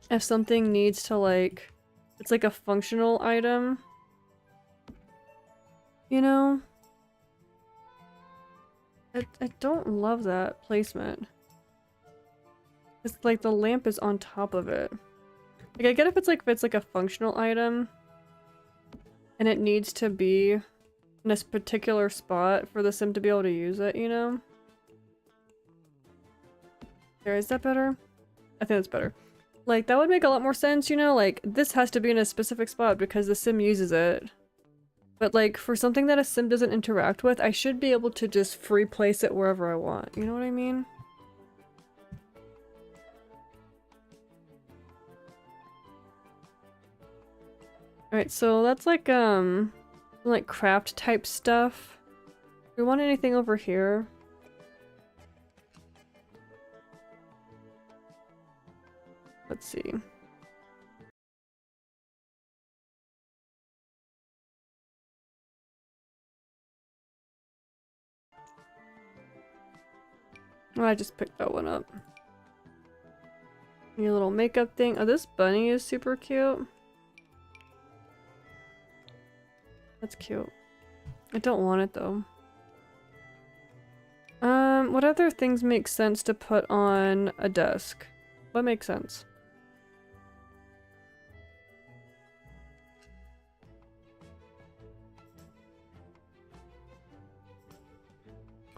If something needs to like, it's like a functional item. You know? I don't love that placement. It's like the lamp is on top of it. Like I get if it's like a functional item and it needs to be in this particular spot for the sim to be able to use it, you know? There, is that better? I think that's better. Like that would make a lot more sense, you know? Like this has to be in a specific spot because the sim uses it. But like for something that a sim doesn't interact with, I should be able to just free place it wherever I want. You know what I mean? Alright, so that's like craft type stuff. Do we want anything over here? Let's see. Oh, I just picked that one up. Your little makeup thing. Oh, this bunny is super cute. That's cute. I don't want it though. What other things make sense to put on a desk? What makes sense?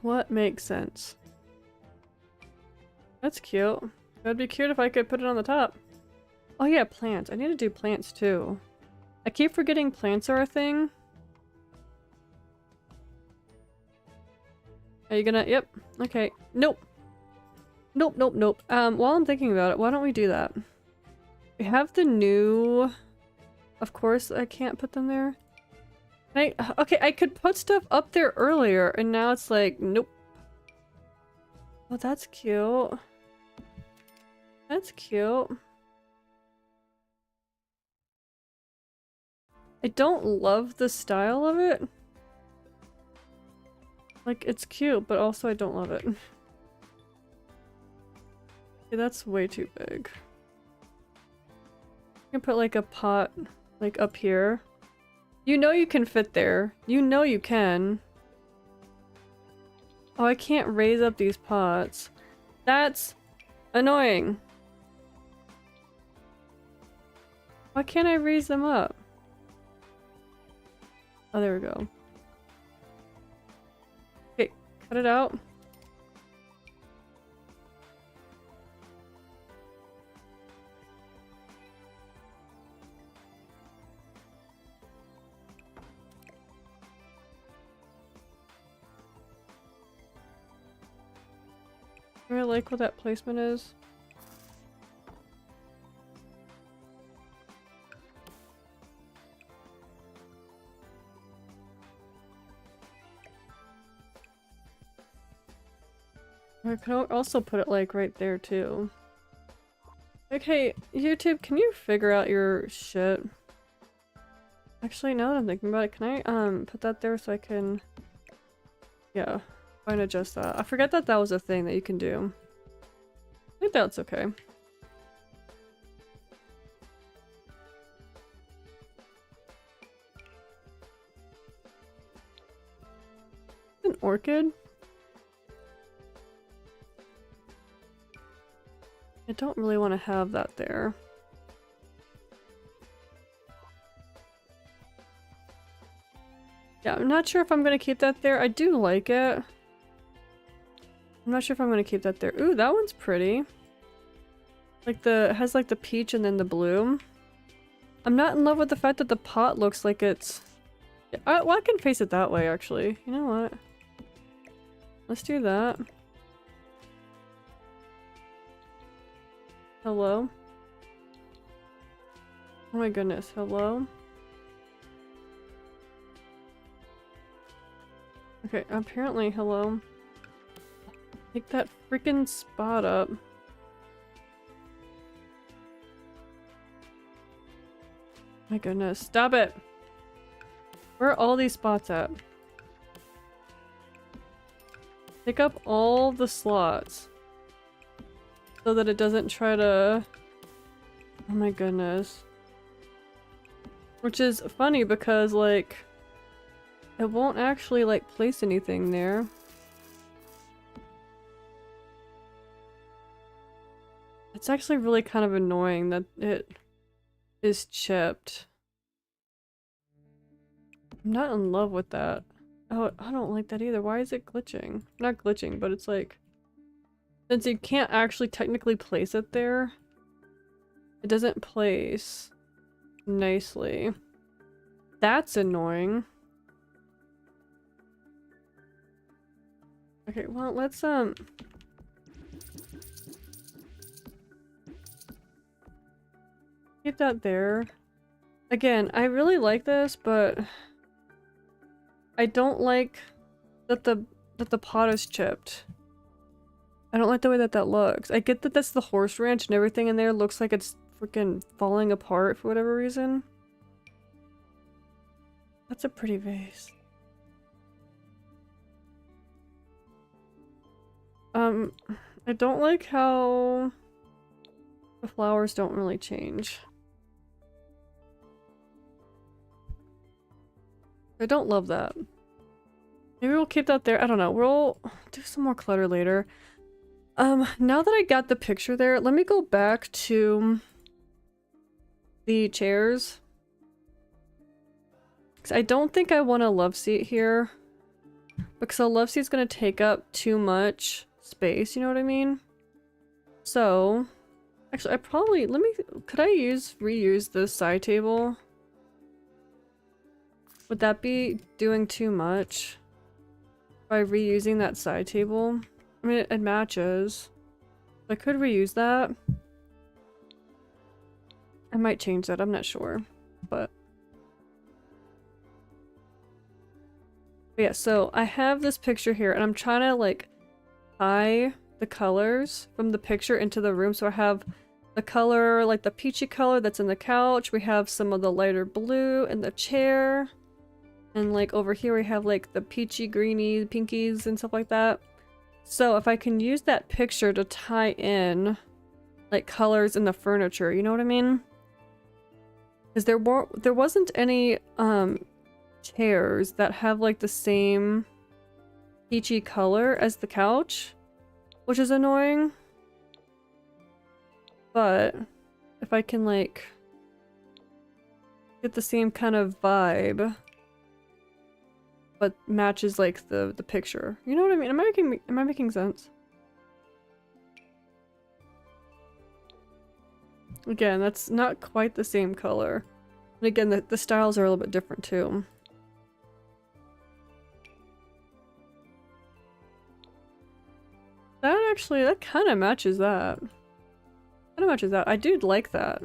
What makes sense? That's cute. That'd be cute if I could put it on the top. Oh yeah, plants. I need to do plants too. I keep forgetting plants are a thing. Are you gonna- yep. Okay. Nope. Nope, nope, nope. While I'm thinking about it, why don't we do that? We have the new... Of course I can't put them there. Okay, I could put stuff up there earlier, and now it's like, nope. Oh, that's cute. That's cute. I don't love the style of it. Like, it's cute, but also I don't love it. Okay, that's way too big. I can put like a pot, like up here. You know you can fit there. You know you can. Oh, I can't raise up these pots. That's annoying. Why can't I raise them up? Oh, there we go. Okay, cut it out. I really like what that placement is. I could also put it like right there too. Okay, YouTube, can you figure out your shit? Actually, now that I'm thinking about it, can I put that there so I can, yeah, try and adjust that. I forget that that was a thing that you can do. I think that's okay. An orchid? I don't really want to have that there. Yeah, I'm not sure if I'm gonna keep that there. I do like it. I'm not sure if I'm gonna keep that there. Ooh, that one's pretty. Like it has like the peach and then the bloom. I'm not in love with the fact that the pot looks like it's... well, I can face it that way, actually. You know what? Let's do that. Hello? Oh my goodness, hello? Okay, apparently, hello. Take that freaking spot up. My goodness, stop it! Where are all these spots at? Pick up all the slots. So that it doesn't try to... Oh my goodness. Which is funny because, like, it won't actually, like, place anything there. It's actually really kind of annoying that it is chipped. I'm not in love with that. Oh, I don't like that either. Why is it glitching? Not glitching, but it's like... Since you can't actually technically place it there, it doesn't place nicely. That's annoying. Okay, well, let's, keep that there. Again, I really like this, but I don't like that the pot is chipped. I don't like the way that that looks. I get that that's the horse ranch and everything in there looks like it's freaking falling apart for whatever reason. That's a pretty vase. I don't like how the flowers don't really change. I don't love that. Maybe we'll keep that there. I don't know. We'll do some more clutter later. Now that I got the picture there, let me go back to the chairs. 'Cause I don't think I want a love seat here. Because a love seat's gonna take up too much space, you know what I mean? So, actually, I probably, could I reuse this side table? Would that be doing too much? By reusing that side table? I mean, it matches. I could reuse that. I might change that, I'm not sure. But yeah, so I have this picture here and I'm trying to like tie the colors from the picture into the room. So I have the color, like the peachy color that's in the couch. We have some of the lighter blue in the chair. And like over here we have like the peachy, greeny, pinkies and stuff like that. So if I can use that picture to tie in like colors in the furniture, you know what I mean? Because there wasn't any chairs that have like the same peachy color as the couch, which is annoying. But if I can like get the same kind of vibe but matches like the picture. You know what I mean? Am I making sense? Again, that's not quite the same color. And again, the styles are a little bit different too. That kind of matches that. Kind of matches that. I do like that.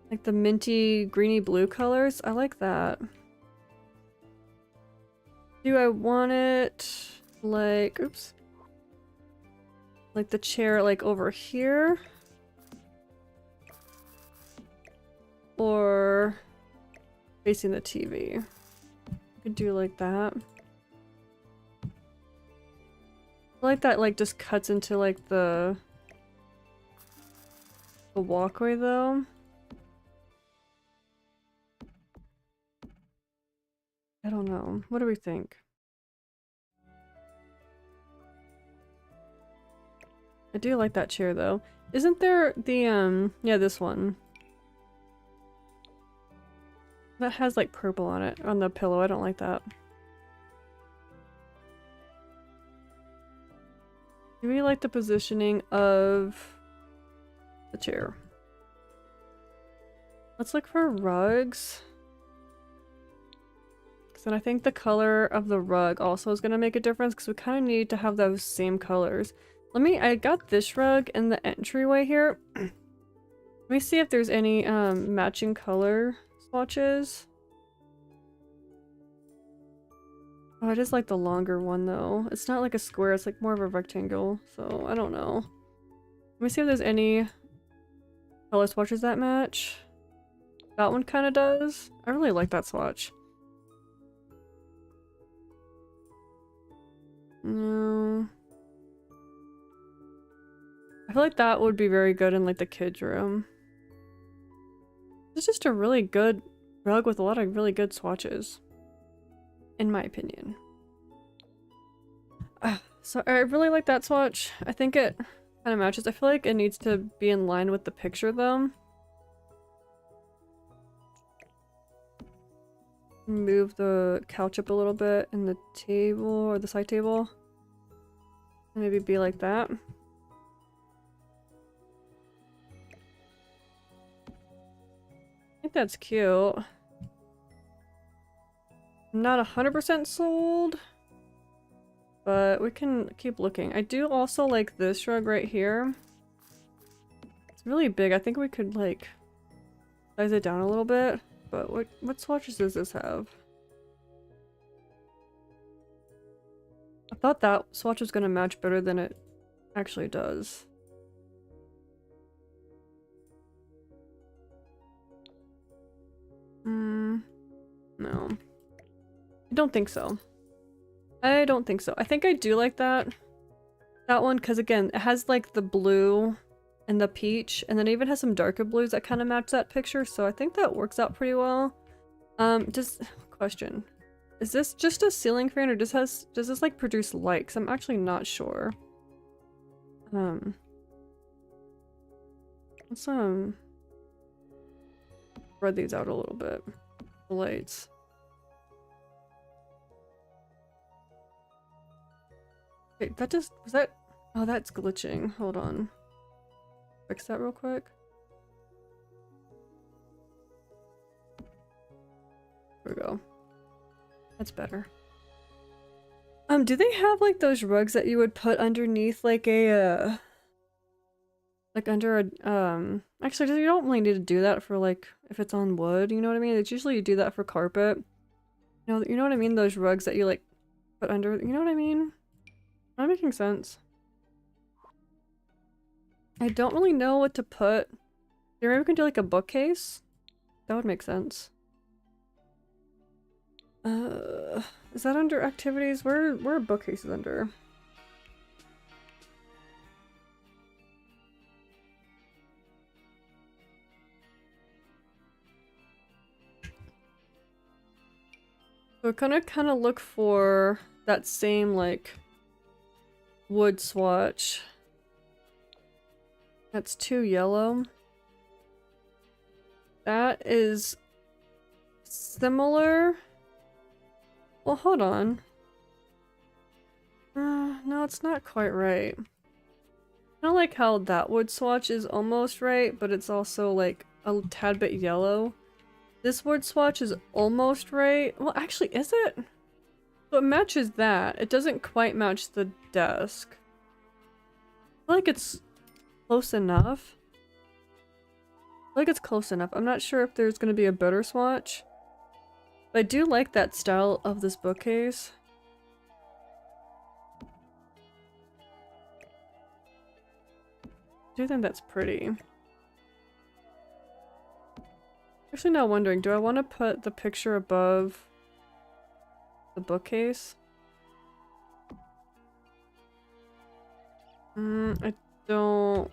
Like the minty, greeny blue colors. I like that. Do I want it like, oops. Like the chair like over here? Or facing the TV? I could do like that. I like that like just cuts into like the walkway though. I don't know. What do we think? I do like that chair though. Isn't there the yeah, this one. That has like purple on it, on the pillow. I don't like that. Do we like the positioning of the chair? Let's look for rugs. Because then I think the color of the rug also is going to make a difference because we kind of need to have those same colors. I got this rug in the entryway here. Let me see if there's any matching color swatches. Oh, I just like the longer one though. It's not like a square, it's like more of a rectangle, so I don't know. Let me see if there's any color swatches that match. That one kind of does. I really like that swatch. No. I feel like that would be very good in like the kids' room. It's just a really good rug with a lot of really good swatches. In my opinion. So I really like that swatch. I think it kind of matches. I feel like it needs to be in line with the picture though. Move the couch up a little bit and the table or the side table. Maybe be like that. I think that's cute. I'm not 100% sold, but we can keep looking. I do also like this rug right here. It's really big. I think we could like size it down a little bit, but what swatches does this have? I thought that swatch was going to match better than it actually does. No. I don't think so. I don't think so. I think I do like that one because again, it has like the blue and the peach, and then it even has some darker blues that kind of match that picture, so I think that works out pretty well. Just question. Is this just a ceiling fan or does this like produce light? 'Cause I'm actually not sure. Let's spread these out a little bit. The lights. Okay, was that? Oh, that's glitching. Hold on. Fix that real quick. There we go. That's better. Do they have like those rugs that you would put underneath like a like under a actually you don't really need to do that for like if it's on wood, you know what I mean? It's usually you do that for carpet. You know what I mean? Those rugs that you like put under, you know what I mean? Am I making sense? I don't really know what to put. Maybe we can do like a bookcase? That would make sense. Is that under activities? Where are bookcases under? So we're gonna kind of look for that same like wood swatch. That's too yellow. That is similar. Well, hold on. No, it's not quite right. Kind of like how that wood swatch is almost right, but it's also like a tad bit yellow. This wood swatch is almost right. Well, actually, is it? So it matches that. It doesn't quite match the desk. I feel like it's close enough. I feel like it's close enough. I'm not sure if there's going to be a better swatch. But I do like that style of this bookcase. I do think that's pretty. Actually, now wondering, do I want to put the picture above the bookcase? I don't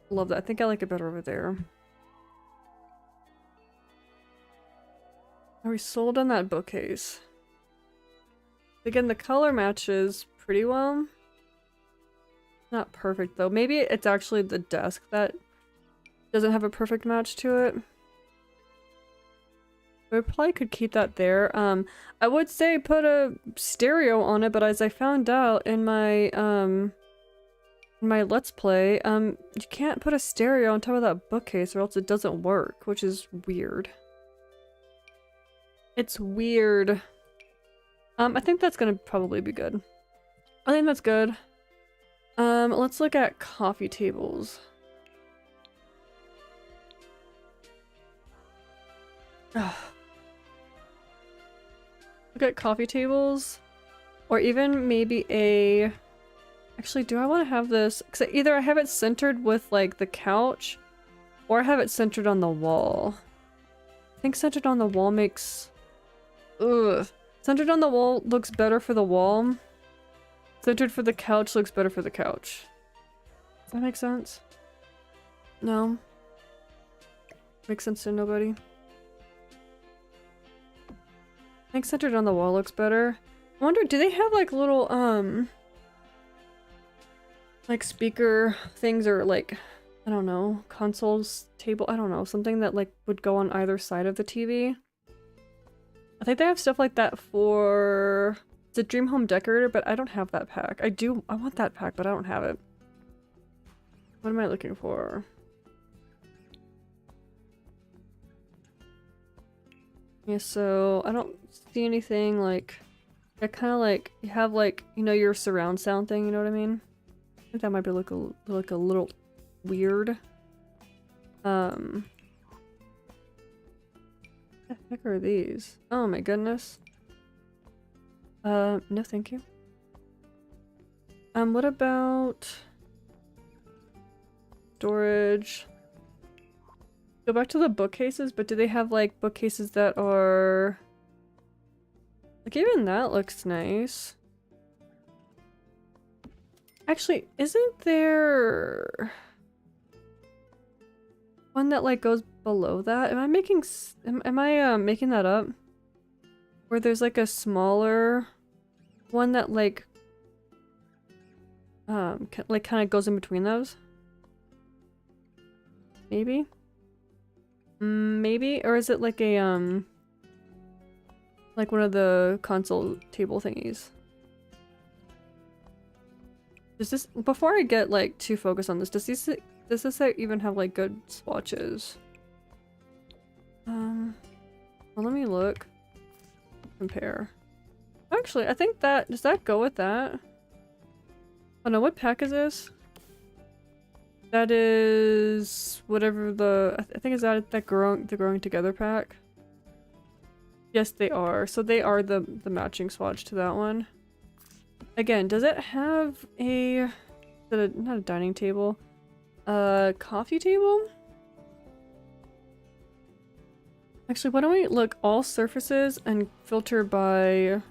love that. I think I like it better over there. Are we sold on that bookcase? Again, the color matches pretty well. Not perfect though. Maybe it's actually the desk that doesn't have a perfect match to it. I probably could keep that there. I would say put a stereo on it, but as I found out in my Let's Play, you can't put a stereo on top of that bookcase or else it doesn't work, which is weird. It's weird. I think that's gonna probably be good. I think that's good. Let's look at coffee tables. Ugh. Look at coffee tables. Or even maybe a... Actually, do I want to have this? Because either I have it centered with, like, the couch, or I have it centered on the wall. I think centered on the wall makes... Ugh. Centered on the wall looks better for the wall. Centered for the couch looks better for the couch. Does that make sense? No? Makes sense to nobody? I think centered on the wall looks better. I wonder, do they have like little, like speaker things or like, I don't know, consoles, table, I don't know, something that like would go on either side of the TV? I think they have stuff like that for the Dream Home Decorator, but I don't have that pack. I want that pack, but I don't have it. What am I looking for? Yeah, so I don't see anything like, I kind of like, you have like, you know, your surround sound thing, you know what I mean? I think that might be like a little weird. What the heck are these? Oh my goodness. No thank you. What about storage? Go back to the bookcases, but do they have like bookcases that are... Like even that looks nice. Actually, isn't there one that like goes below that? Am I making making that up? Where there's like a smaller one that like kind of goes in between those? Maybe? Maybe? Or is it like a like one of the console table thingies? Does this, before I get like too focused on this, does this even have like good swatches? Well, let me look. Compare. Actually, I think that, does that go with that? Oh no, what pack is this? That is whatever the, I think is that the growing together pack. Yes, they are. So they are the matching swatch to that one. Again, does it have a, not a dining table, coffee table? Actually, why don't we look all surfaces and filter by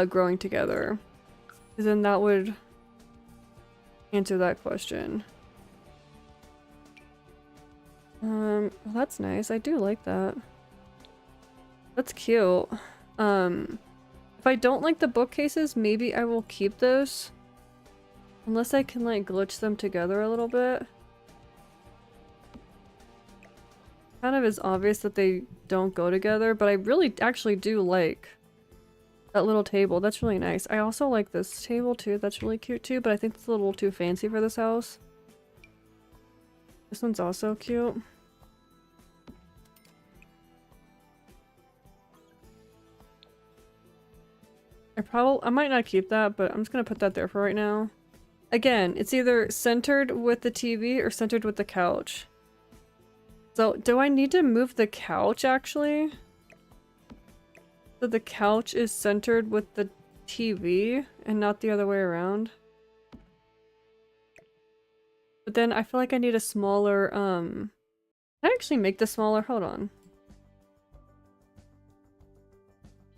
growing together? Because then that would answer that question. Well, that's nice. I do like that. That's cute. If I don't like the bookcases, maybe I will keep those. Unless I can like glitch them together a little bit. Kind of is obvious that they don't go together, but I really actually do like that little table. That's really nice. I also like this table too. That's really cute too, but I think it's a little too fancy for this house. This one's also cute. I might not keep that, but I'm just gonna put that there for right now. Again, it's either centered with the TV or centered with the couch. So, do I need to move the couch actually? So the couch is centered with the TV and not the other way around? But then I feel like I need a smaller, can I actually make this smaller? Hold on.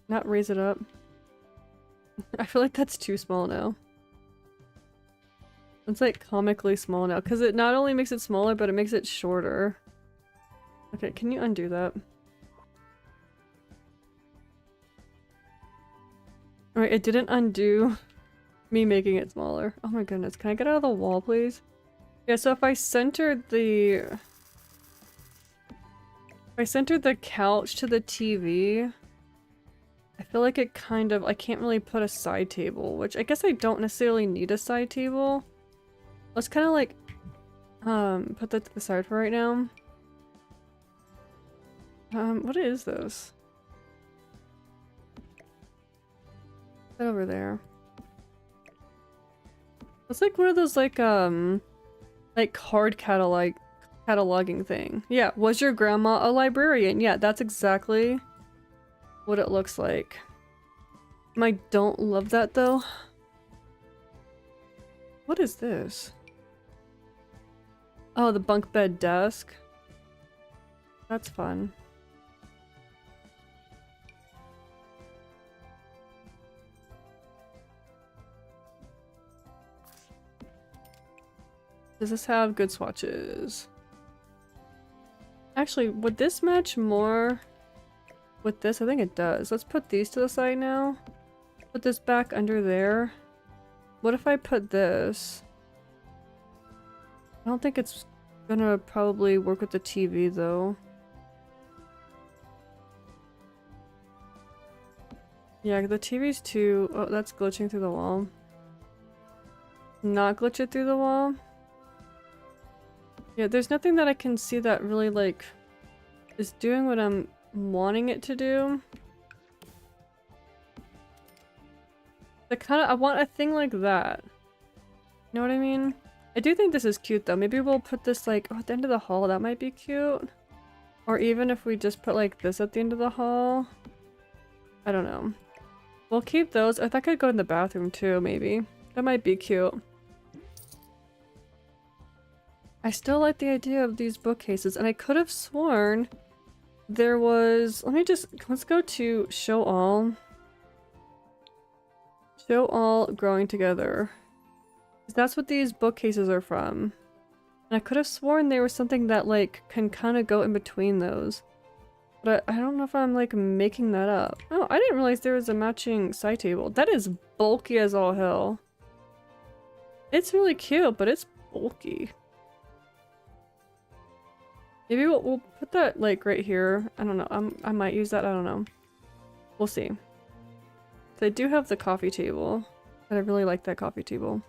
Not raise it up. I feel like that's too small now. It's like comically small now, because it not only makes it smaller, but it makes it shorter. Okay, can you undo that? Alright, it didn't undo me making it smaller. Oh my goodness, can I get out of the wall, please? Yeah, so if I centered the... If I center the couch to the TV, I feel like it kind of, I can't really put a side table, which I guess I don't necessarily need a side table. Let's kind of like, put that to the side for right now. What is this? That over there. It's like one of those like card cataloging thing. Yeah, was your grandma a librarian? Yeah, that's exactly what it looks like. I don't love that though. What is this? Oh, the bunk bed desk. That's fun. Does this have good swatches? Actually, would this match more with this? I think it does. Let's put these to the side now. Put this back under there. What if I put this? I don't think it's gonna probably work with the TV though. Yeah, the TV's too... Oh, that's glitching through the wall. Not glitch it through the wall. Yeah, there's nothing that I can see that really, like, is doing what I'm wanting it to do. I want a thing like that. You know what I mean? I do think this is cute though. Maybe we'll put this like, oh, at the end of the hall. That might be cute. Or even if we just put like this at the end of the hall. I don't know. We'll keep those. I thought I could go in the bathroom too, maybe. That might be cute. I still like the idea of these bookcases, and I could have sworn there was... let's go to show all. Show all growing together. That's what these bookcases are from. And I could have sworn there was something that like can kind of go in between those. But I don't know if I'm like making that up. Oh, I didn't realize there was a matching side table. That is bulky as all hell. It's really cute, but it's bulky. Maybe we'll put that like right here. I don't know. I might use that. I don't know. We'll see. So I do have the coffee table. And I really like that coffee table.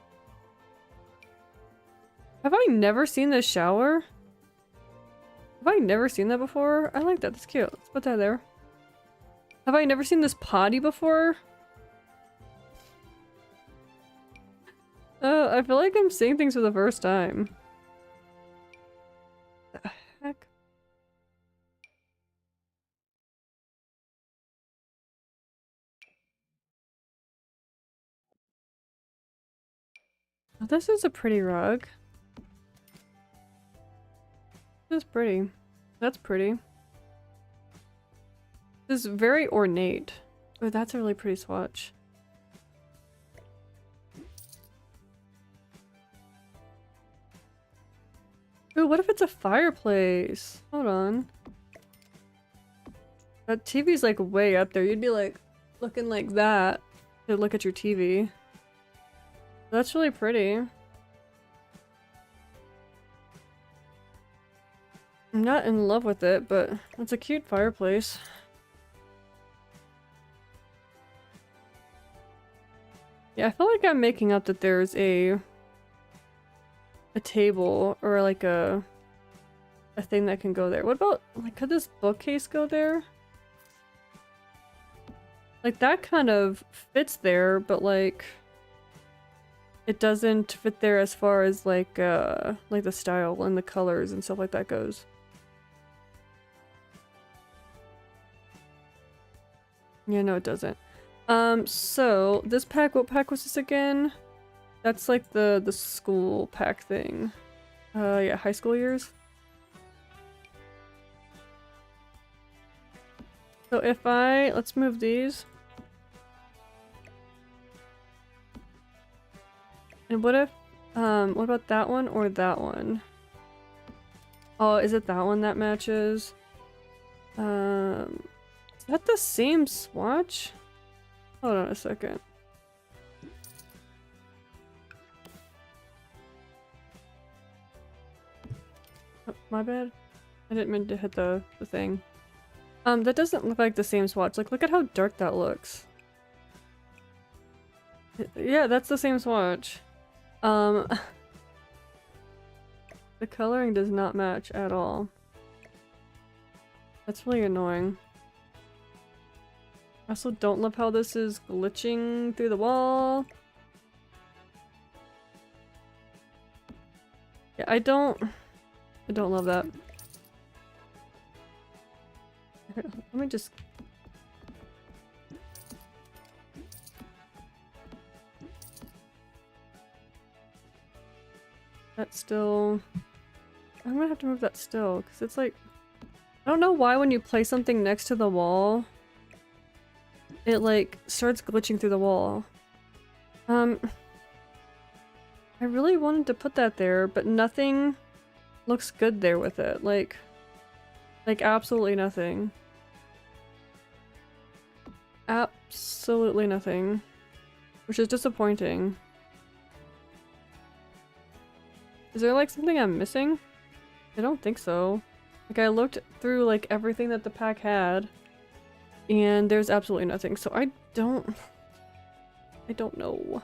Have I never seen this shower? Have I never seen that before? I like that. That's cute. Let's put that there. Have I never seen this potty before? I feel like I'm seeing things for the first time. The heck? Oh, this is a pretty rug. This is pretty. That's pretty. This is very ornate. Oh, that's a really pretty swatch. Ooh, what if it's a fireplace? Hold on. That TV's like way up there. You'd be like looking like that to look at your TV. That's really pretty. I'm not in love with it, but it's a cute fireplace. Yeah, I feel like I'm making up that there's a table or like a thing that can go there. What about, like, could this bookcase go there? Like, that kind of fits there, but like it doesn't fit there as far as like the style and the colors and stuff like that goes. Yeah, no, it doesn't. So this pack, what pack was this again? That's like the school pack thing. Yeah, high school years. So if let's move these. And what if, what about that one or that one? Oh, is it that one that matches? Is that the same swatch? Hold on a second. Oh, my bad. I didn't mean to hit the thing. That doesn't look like the same swatch. Like, look at how dark that looks. Yeah, that's the same swatch. The coloring does not match at all. That's really annoying. I also don't love how this is glitching through the wall. Yeah, I don't love that. Let me just... That's still... I'm gonna have to move that still, because it's like... I don't know why when you place something next to the wall, it like starts glitching through the wall. I really wanted to put that there, but nothing looks good there with it. Like absolutely nothing. Absolutely nothing. Which is disappointing. Is there like something I'm missing? I don't think so. Like I looked through like everything that the pack had and there's absolutely nothing. So I don't know.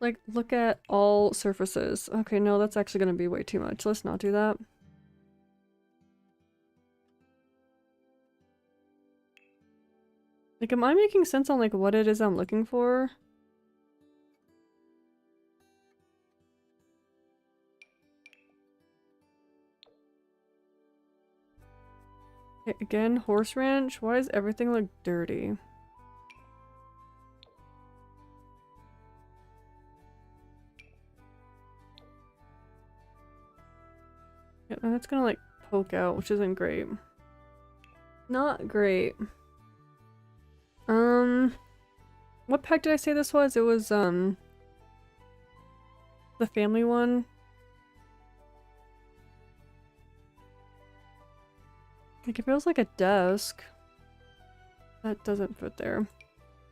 Like look at all surfaces. Okay, no, that's actually gonna be way too much. Let's not do that. Like am I making sense on like what it is I'm looking for? Okay, again, horse ranch. Why does everything look dirty? Yeah, and that's gonna like poke out, which isn't great. Not great. What pack did I say this was? It was, the family one. Like, it feels like a desk. That doesn't fit there.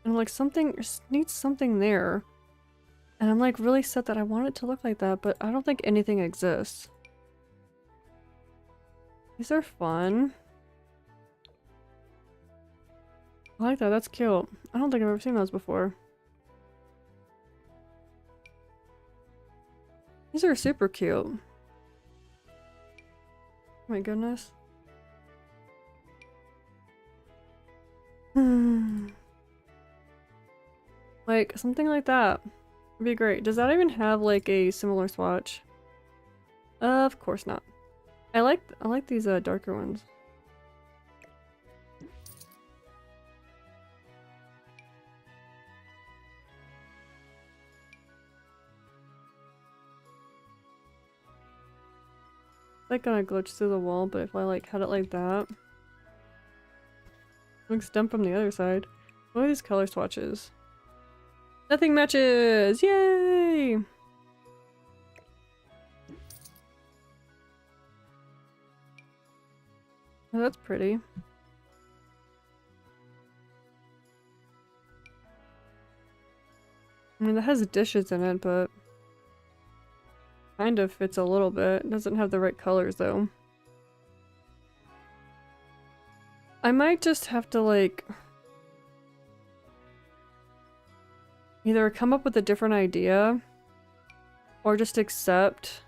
And like something, just needs something there. And I'm like really set that I want it to look like that, but I don't think anything exists. These are fun. I like that, that's cute. I don't think I've ever seen those before. These are super cute. Oh my goodness. Like, something like that would be great. Does that even have like a similar swatch? Of course not. I like these darker ones. Like gonna glitch through the wall, but if I like had it like that, looks dumb from the other side. What are these color swatches? Nothing matches! Yay! Oh, that's pretty. I mean, that has dishes in it, but kind of fits a little bit. It doesn't have the right colors, though. I might just have to, like, either come up with a different idea or just accept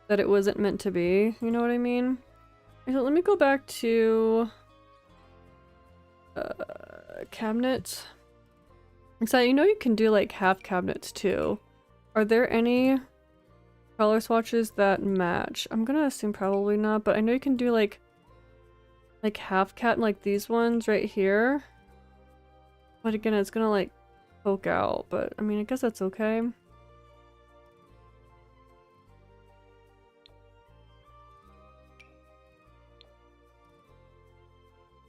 that it wasn't meant to be. You know what I mean? So let me go back to cabinets. So you know you can do like half cabinets too. Are there any color swatches that match? I'm gonna assume probably not, but I know you can do like half cat, like these ones right here. But again, it's gonna like poke out, but I mean, I guess that's okay.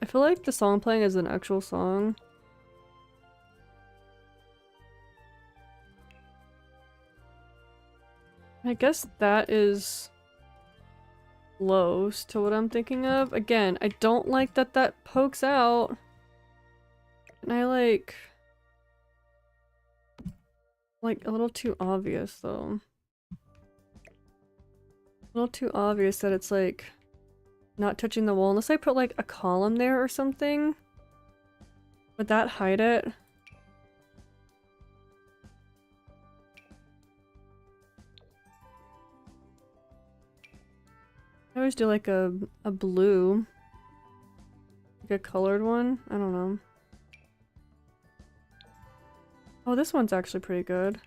I feel like the song playing is an actual song. I guess that is close to what I'm thinking of. Again, I don't like that that pokes out. And I like... Like a little too obvious though. A little too obvious that it's like not touching the wall unless I put like a column there or something. Would that hide it? I always do like a blue. Like a colored one? I don't know. Oh, this one's actually pretty good.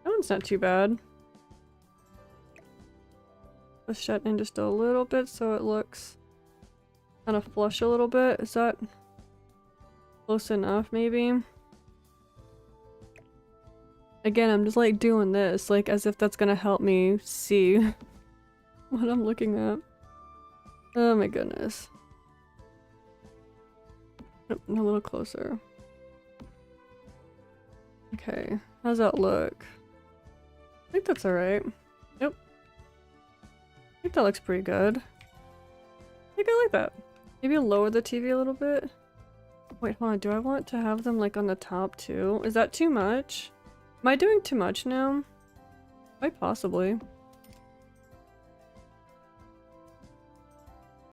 That one's not too bad. Push that in just a little bit so it looks kind of flush a little bit. Is that close enough maybe? Again, I'm just like doing this like as if that's gonna help me see what I'm looking at. Oh my goodness. Nope, a little closer. Okay, how's that look? I think that's alright. Yep. I think that looks pretty good. I think I like that. Maybe lower the TV a little bit. Wait, hold on. Do I want to have them like on the top too? Is that too much? Am I doing too much now? Quite possibly.